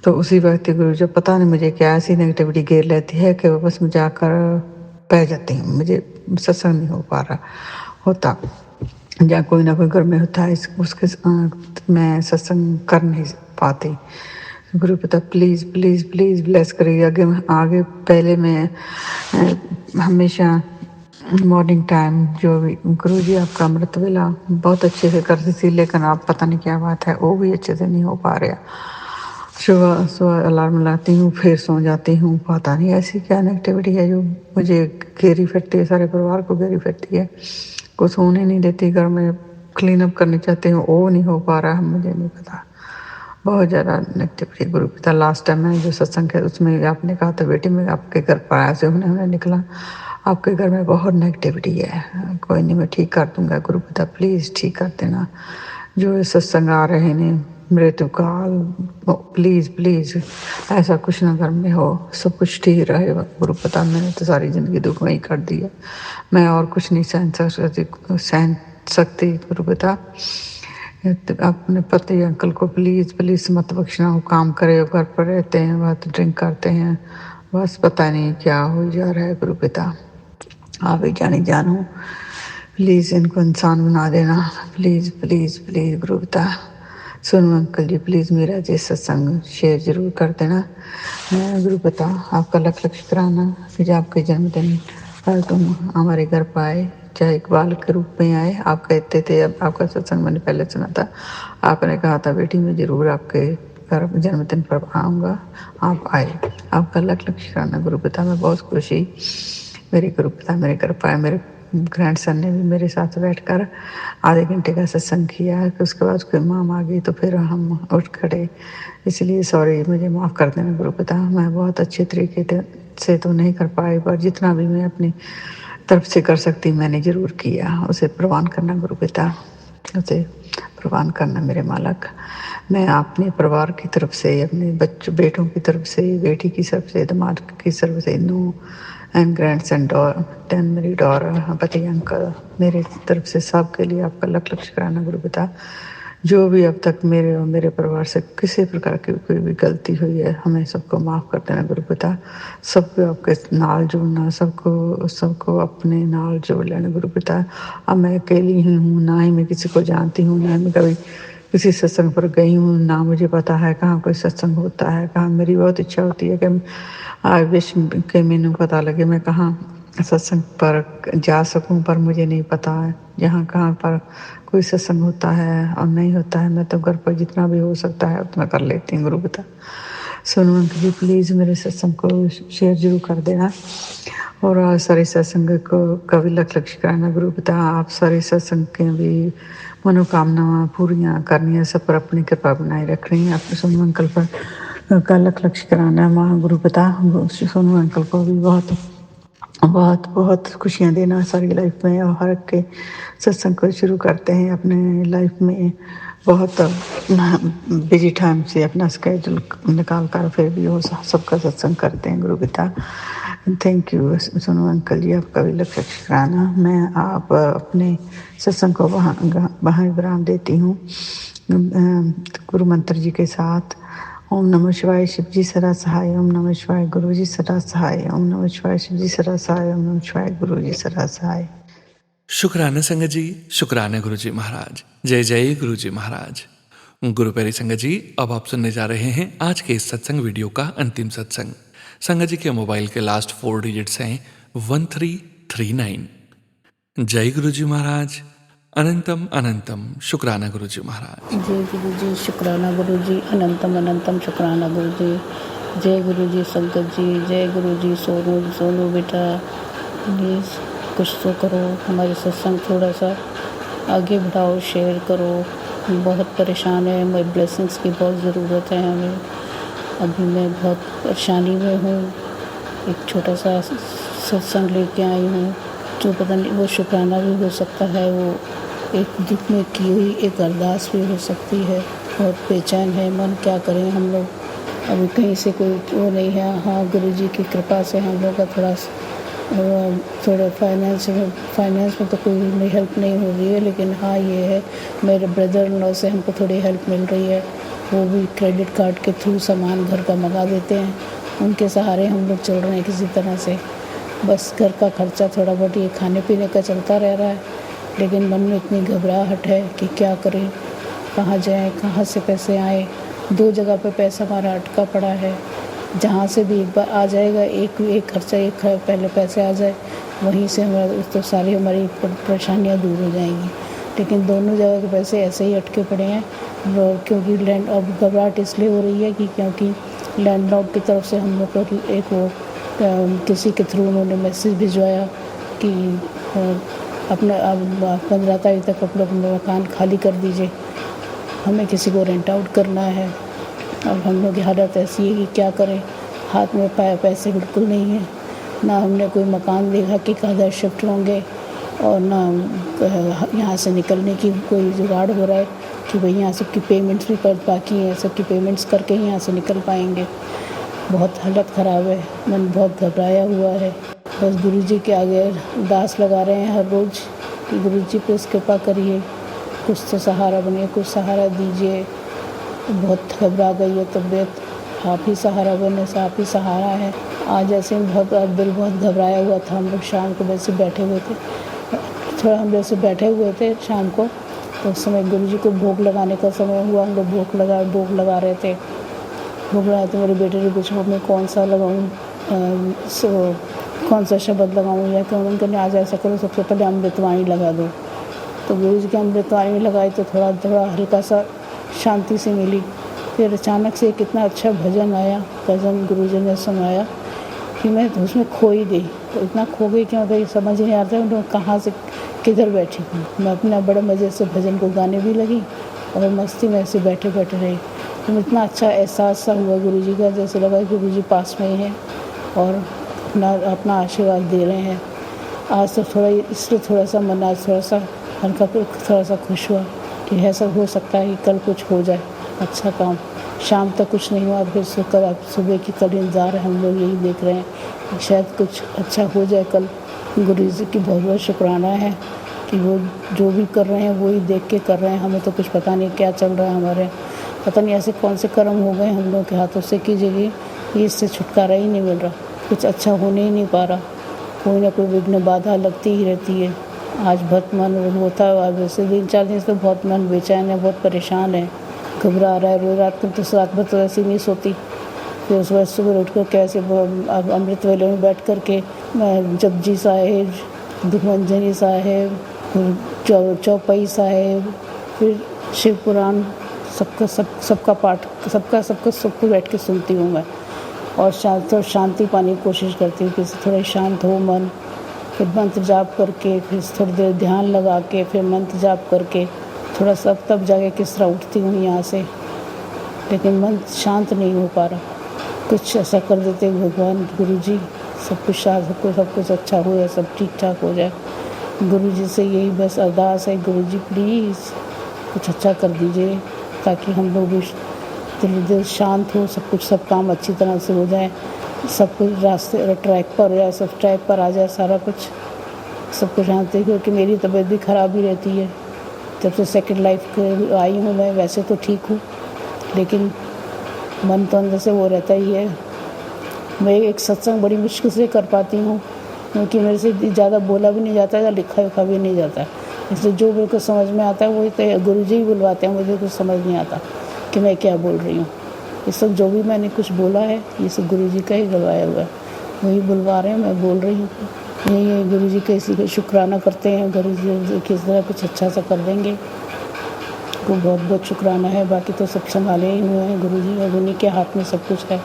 [SPEAKER 7] तो उसी वक्त गुरु जब पता नहीं मुझे क्या ऐसी नेगेटिविटी घेर लेती है कि बस मैं जाकर पै जाती हूँ। मुझे सत्संग नहीं हो पा रहा होता, या कोई ना कोई घर में होता है उसके मैं सत्संग कर नहीं पाती। गुरु पिता प्लीज़ प्लीज़ प्लीज़ ब्लेस करिए। आगे पहले मैं हमेशा मॉर्निंग टाइम जो भी गुरु जी आपका अमृत वेला बहुत अच्छे से करती थी, लेकिन आप पता नहीं क्या बात है वो भी अच्छे से नहीं हो पा रहा। सुबह सुबह अलार्म लगाती हूँ फिर सो जाती हूँ, पता नहीं ऐसी क्या नेगेटिविटी है जो मुझे घेरी फिरती है, सारे परिवार को घेरी फिरती है, कुछ होने नहीं देती। घर में क्लीन अप करनी चाहती हूँ वो नहीं हो पा रहा है, मुझे नहीं पता, बहुत ज़्यादा नेगेटिविटी गुरु पिता। लास्ट टाइम मैं जो सत्संग है उसमें आपने कहा था बेटी मैं आपके घर पर आया से होने निकला, आपके घर में बहुत नेगेटिविटी है। कोई नहीं, मैं ठीक कर दूंगा गुरु पिता, प्लीज़ ठीक कर देना। जो सत्संग आ रहे हैं मृत्यु काल, प्लीज़ प्लीज़ ऐसा कुछ ना घर में हो, सब कुछ ठीक रहे गुरु पिता। मैंने तो सारी ज़िंदगी दुख में ही कर दिया, मैं और कुछ नहीं सहन सकती गुरु पिता। अपने पति अंकल को प्लीज़ प्लीज़ मत बख्शना, वो काम करे, घर पर रहते हैं, बहुत ड्रिंक करते हैं, बस पता नहीं क्या हो जा रहा है गुरु पिता। आप ही जानो, प्लीज़ इनको इंसान बना देना, प्लीज़ प्लीज़ प्लीज़ गुरु पिता। सोनू अंकल जी प्लीज़ मेरा जी सत्संग शेयर ज़रूर कर देना गुरु पिता। आपका लख लख शुक्राना कि जब आपके जन्मदिन पर तुम हमारे घर पर आए, चाहे एक बाल के रूप में आए। आप कहते थे, अब आपका सत्संग मैंने पहले सुना था, आपने कहा था बेटी मैं ज़रूर आपके घर जन्मदिन पर आऊँगा, आप आए। आपका लख लख शुक्राना गुरु पिता। मैं बहुत खुशी मेरे गुरु पिता मेरे घर पर आए। मेरे ग्रैंडसन ने भी मेरे साथ बैठकर आधे घंटे का सत्संग किया है, उसके बाद उसकी माम आ गई तो फिर हम उठ खड़े, इसलिए सॉरी, मुझे माफ़ कर देना गुरु पिता। मैं बहुत अच्छे तरीके से तो नहीं कर पाई, पर जितना भी मैं अपनी तरफ से कर सकती मैंने ज़रूर किया। उसे प्रवान करना गुरु पिता, उसे प्रवान करना मेरे मालक। मैं अपने परिवार की तरफ से, अपने बेटों की तरफ से, बेटी की तरफ से, दामाद की तरफ से, नो एंड ग्रैंडसन डॉटर, मेरी डॉटर, पति अंकल, मेरे तरफ से सब के लिए आपका लख लख शुक्राना गुरु पिता। जो भी अब तक मेरे और मेरे परिवार से किसी प्रकार की कोई भी गलती हुई है, हमें सबको माफ़ कर देना गुरु पिता। सबको आपके नाल जोड़ना, सबको अपने नाल जोड़ लेना गुरु पिता। अब मैं अकेली ही हूँ, ना ही मैं किसी को जानती हूँ, ना मैं कभी किसी सत्संग पर गई हूँ, ना मुझे पता है कहाँ कोई सत्संग होता है, कहाँ। मेरी बहुत इच्छा होती है कि आई विश कि मैंने पता लगे मैं कहाँ सत्संग पर जा सकूं, पर मुझे नहीं पता है जहाँ कहाँ पर कोई सत्संग होता है और नहीं होता है। मैं तो घर पर जितना भी हो सकता है उतना कर लेती हूँ गुरु पिता। सोनू अंकल जी प्लीज़ मेरे सत्संग को शेयर जरूर कर देना, और सारे सत्संग को कभी लख लख शुक्राना गुरु पिता। आप सारे सत्संग के भी मनोकामनाएं पूरियाँ करनी है, सब पर अपनी कृपा बनाए रख रही हैं। आप सोनू अंकल पर का लख लख शुक्राना माँ गुरु पिता। सोनू अंकल को भी बहुत बहुत बहुत खुशियाँ देना सारी लाइफ में, और हर के सत्संग को शुरू करते हैं अपने लाइफ में बहुत बिजी टाइम से अपना स्केड्यूल निकाल कर फिर भी वो सबका सत्संग करते हैं गुरु पिता। थैंक यू सोनू अंकल जी, आपका भी लख लख शुक्राना। मैं आप अपने सत्संग को वहाँ विराम देती हूँ गुरु मंत्र जी के साथ। ओम नमः शिवाय शिव जी सदा सहाय, ओम नमः शिवाय गुरु जी सदा सहाय, ओम नमः शिवाय शिव जी सदा सहाय, ओम नमः शिवाय गुरु जी सदा सहाय।
[SPEAKER 1] शुक्राना संगत जी, शुक्राना गुरु जी महाराज। जय जय गुरु जी महाराज। गुरु प्यारी संगत जी, अब आप सुनने जा रहे हैं आज के इस सत्संग वीडियो का अंतिम सत्संग। संगत जी के मोबाइल के लास्ट 4 डिजिट्स हैं 1339। जय गुरु जी महाराज। अनंतम अनंतम शुक्राना गुरु जी महाराज।
[SPEAKER 8] जय गुरु जी, शुक्राना गुरु जी, अनंतम अनंतम शुक्राना गुरु जी। जय गुरु जी संगत जी, जय गुरु जी। सोनू बेटा प्लीज़ कुछ तो करो, हमारे सत्संग थोड़ा सा आगे बढ़ाओ, शेयर करो। हम बहुत परेशान हैं, हमें ब्लेसिंग्स की बहुत ज़रूरत है हमें। अभी मैं बहुत परेशानी में हूँ। एक छोटा सा सत्संग लेके आई हूँ, जो पता नहीं वो शुक्राना भी हो सकता है, वो एक दुख में की हुई एक अरदास भी हो सकती है। बहुत बेचैन है मन, क्या करें हम लोग। अभी कहीं से कोई वो नहीं है। हाँ, गुरु जी की कृपा से हम लोग का थोड़ा फाइनेंस में तो कोई हेल्प नहीं हो रही है, लेकिन हाँ ये है मेरे ब्रदर इन लॉ से हमको थोड़ी हेल्प मिल रही है। वो भी क्रेडिट कार्ड के थ्रू सामान घर का मंगा देते हैं, उनके सहारे हम लोग चल रहे हैं किसी तरह से। बस घर का खर्चा थोड़ा बहुत ये खाने पीने का चलता रह रहा है, लेकिन मन में इतनी घबराहट है कि क्या करें, कहाँ जाएं, कहाँ से पैसे आए। 2 जगह पे पैसा हमारा अटका पड़ा है। जहाँ से भी एक बार आ जाएगा, एक खर्चा पहले पैसे आ जाए, वहीं से हमारा तो सारी हमारी परेशानियाँ दूर हो जाएंगी। लेकिन दोनों जगह के पैसे ऐसे ही अटके पड़े हैं, क्योंकि अब घबराहट इसलिए हो रही है कि क्योंकि लैंडलॉर्ड की तरफ से हम लोग को एक वो किसी के थ्रू उन्होंने मैसेज भिजवाया कि अपना अब 15 तारीख तक अपना मकान खाली कर दीजिए, हमें किसी को रेंट आउट करना है। अब हम लोग की हालत ऐसी है कि क्या करें, हाथ में पैसे बिल्कुल नहीं है। ना हमने कोई मकान देखा कि कहाँ शिफ्ट होंगे, और ना यहाँ से निकलने की कोई जुगाड़ हो रहा है कि भाई यहाँ सबकी पेमेंट्स भी बाकी हैं, सबकी पेमेंट्स करके ही यहाँ से निकल पाएंगे। बहुत हालत ख़राब है, मन बहुत घबराया हुआ है। बस गुरु जी के आगे अरदास लगा रहे हैं हर रोज़ कि गुरु जी प्लीज़ कृपा करिए, कुछ तो सहारा बनिए, कुछ सहारा दीजिए। बहुत घबरा गई है तबीयत, आप ही सहारा बने, आप ही सहारा है। आज ऐसे ही दिल बहुत घबराया हुआ था। हम लोग शाम को वैसे बैठे हुए थे, शाम को, तो उस समय गुरु जी को भोग लगाने का समय हुआ। हम लोग भोग लगा रहे थे। मेरे बेटे ने पूछा मैं कौन सा लगाऊं, कौन सा शब्द लगाऊं, या कि उन्होंने आज ऐसा करो सबसे पहले अमृतवाणी लगा दो। तो गुरु जी की अमृतवाणी लगाई तो थोड़ा हल्का सा शांति से मिली। फिर अचानक से कितना अच्छा भजन आया, भजन गुरु जी ने सुनाया कि मैं तो उसमें खो ही गई। तो इतना खो गई कि मतलब समझ नहीं आता मैं कहाँ से किधर बैठी हूँ। मैं अपना बड़े मज़े से भजन को गाने भी लगी और मस्ती में ऐसे बैठे रही। तो इतना अच्छा एहसास सा हुआ गुरु जी का, जैसे लगा गुरु जी पास में ही हैं और अपना आशीर्वाद दे रहे हैं। आज तो इसलिए थोड़ा सा मन आज थोड़ा सा हल्का, थोड़ा सा खुश हुआ कि ऐसा हो सकता है कि कल कुछ हो जाए अच्छा काम। शाम तक कुछ नहीं हुआ, फिर सुबह की कल इंतज़ार है, हम लोग यही देख रहे हैं कि शायद कुछ अच्छा हो जाए कल। गुरु जी की बहुत बहुत शुक्राना है कि वो जो भी कर रहे हैं वो ही देख के कर रहे हैं। हमें तो कुछ पता नहीं क्या चल रहा है हमारे, पता नहीं ऐसे कौन से कर्म हो गए हम लोग के हाथों से कि जगह इससे छुटकारा ही नहीं मिल रहा, कुछ अच्छा होने ही नहीं पा रहा। कोई ना कोई विघ्न बाधा लगती ही रहती है। आज बहुत मन होता है, वैसे 3-4 दिन से बहुत मन बेचैन है, बहुत परेशान है, घबरा रहा है। रोज रात को तो रात भर तो ऐसी नहीं सोती। फिर उस वक्त सुबह उठ कर कैसे अमृत वेले में बैठ कर के जपजी साहेब, दुखमंजनी साहेब, चौपाई साहेब, फिर शिव पुराण सबका पाठ सबको बैठ के सुनती हूँ मैं। और शांति पाने की कोशिश करती हूँ कि थोड़ा शांत हो मन। फिर मंत्र जाप करके, फिर थोड़ी देर ध्यान लगा के, फिर मंत्र जाप करके थोड़ा सा तब जाके किस तरह उठती हूँ यहाँ से। लेकिन मन शांत नहीं हो पा रहा। कुछ ऐसा कर देते भगवान गुरु जी, सब कुछ अच्छा हो जाए, सब ठीक ठाक हो जाए। गुरु जी से यही बस अरदास है, गुरु जी प्लीज़ कुछ अच्छा कर दीजिए ताकि हम लोग भी दिल शांत हो, सब काम अच्छी तरह से हो जाए, सब कुछ रास्ते ट्रैक पर हो जाए, सब ट्रैक पर आ जाए, सारा कुछ सब कुछ जानते। क्योंकि मेरी तबीयत भी ख़राब ही रहती है जब से सेकंड लाइफ आई हूँ मैं। वैसे तो ठीक हूँ, लेकिन मन तो अंदर से वो रहता ही है। मैं एक सत्संग बड़ी मुश्किल से कर पाती हूँ, क्योंकि मेरे से ज़्यादा बोला भी नहीं जाता या लिखा भी नहीं जाता। इसलिए जो मेरे को समझ में आता है वही तो गुरु जी ही बुलवाते हैं, मुझे कुछ समझ नहीं आता कि मैं क्या बोल रही हूँ। ये सब जो भी मैंने कुछ बोला है ये सब गुरुजी का ही गवाया हुआ है, वही बुलवा रहे हैं, मैं बोल रही हूँ। यही गुरुजी के इसी का शुक्राना करते हैं, गुरुजी किस तरह कुछ अच्छा सा कर देंगे, को बहुत बहुत शुक्राना है। बाकी तो सब संभाले ही हुए हैं गुरुजी, और उन्हीं के हाथ में सब कुछ है।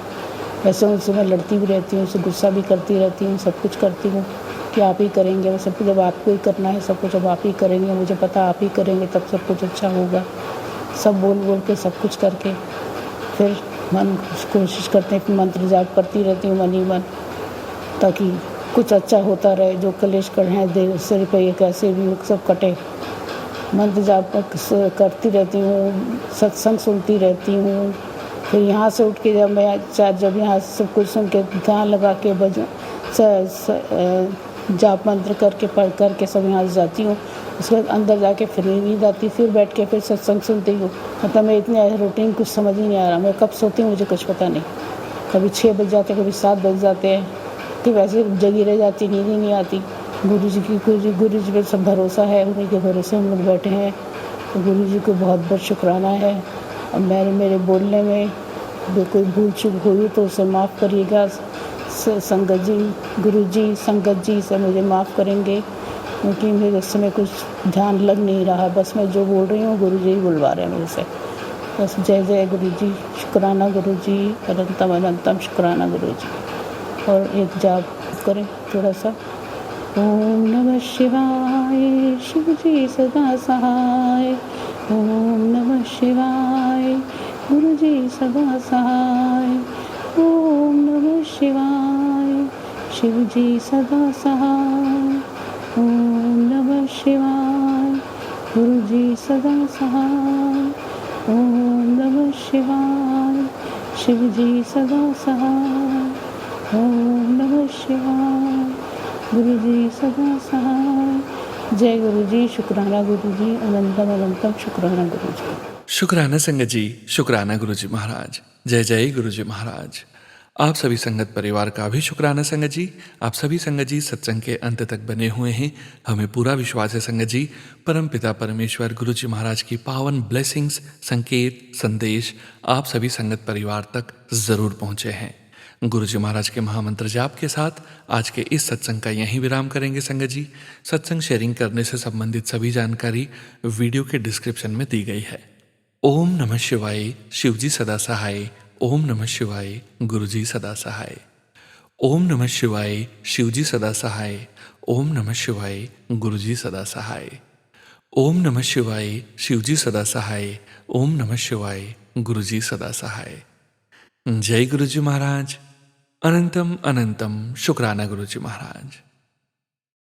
[SPEAKER 8] वैसे उनसे मैं लड़ती भी रहती हूँ, उनसे गुस्सा भी करती रहती हूँ, सब कुछ करती हूँ कि आप ही करेंगे, वो सब कुछ जब आपको ही करना है, सब कुछ अब आप ही करेंगे, मुझे पता आप ही करेंगे तब सब कुछ अच्छा होगा। सब बोल बोल के सब कुछ करके फिर मन कोशिश करते हैं कि मंत्र जाप करती रहती हूँ मन ही मन, ताकि कुछ अच्छा होता रहे। जो कलेश कर हैं देर सिर पे ये कैसे भी सब कटे। मंत्र जाप करती रहती हूँ, सत्संग सुनती रहती हूँ। फिर यहाँ से उठ के जब यहाँ सब कुछ सुन के ध्यान लगा के जाप मंत्र करके पढ़ करके सब यहाँ से जाती हूँ। उसके बाद अंदर जाके फिर नींद आती, फिर बैठ के फिर सत्संग सुनती हूँ। मतलब मैं इतने रूटीन कुछ समझ ही नहीं आ रहा, मैं कब सोती हूँ मुझे कुछ पता नहीं। कभी 6 बज जाते, कभी 7 बज जाते हैं, कि वैसे जगी रह जाती, नींद ही नहीं आती। गुरुजी पे सब भरोसा है, उन्हीं के भरोसे हम लोग बैठे हैं। तो गुरुजी को बहुत बहुत शुक्राना है। और मेरे बोलने में कोई भूल चूक हुई तो उसे माफ़ करिएगा। संगत जी, गुरुजी, संगत जी से मुझे माफ़ करेंगे, क्योंकि मेरे उस समय कुछ ध्यान लग नहीं रहा। बस मैं जो बोल रही हूँ गुरुजी ही बुलवा रहे हैं मेरे से। बस जय जय गुरुजी, शुक्राना गुरुजी, अनंतम अनंतम शुक्राना गुरुजी। और एक जाप करें थोड़ा सा। ओम नमः शिवाय, शिव जी सदा सहाय। ओम नमः शिवाय, गुरु जी सदा सहाय। ओम नमः शिवाय, शिव जी सदा सहाय। ओम नमः शिवाय, गुरु जी सदा सहाय। ओम नमः शिवाय, शिव जी सदा सहाय। ओम नमः शिवाय, गुरु जी सदा सहाय। जय गुरु जी, शुक्राना गुरु जी, अनंतम अनंतम शुक्राना गुरु जी।
[SPEAKER 1] शुक्राना संगत जी, शुक्राना गुरु जी महाराज। जय जय गुरु जी महाराज। आप सभी संगत परिवार का भी शुक्राना संगत जी। आप सभी संगत जी सत्संग के अंत तक बने हुए हैं। हमें पूरा विश्वास है संगत जी, परम पिता परमेश्वर गुरु जी महाराज की पावन ब्लेसिंग्स, संकेत, संदेश आप सभी संगत परिवार तक जरूर पहुंचे हैं। गुरु जी महाराज के महामंत्र जाप के साथ आज के इस सत्संग का यहीं विराम करेंगे संगत जी। सत्संग शेयरिंग करने से संबंधित सभी जानकारी वीडियो के डिस्क्रिप्शन में दी गई है। ओम नमः शिवाय, शिव जी सदा सहाय। ओम नमः शिवाय, गुरु जी सदा सहाय। ओम नमः शिवाय, शिव जी सदा सहाय। ओम नमः शिवाय, गुरु जी सदा सहाय। ओम नमः शिवाय, शिव जी सदा सहाय। ओम नमः शिवाय, गुरु जी सदा सहाय। जय गुरु जी महाराज। अनंतम अनंतम शुक्राना गुरु जी महाराज।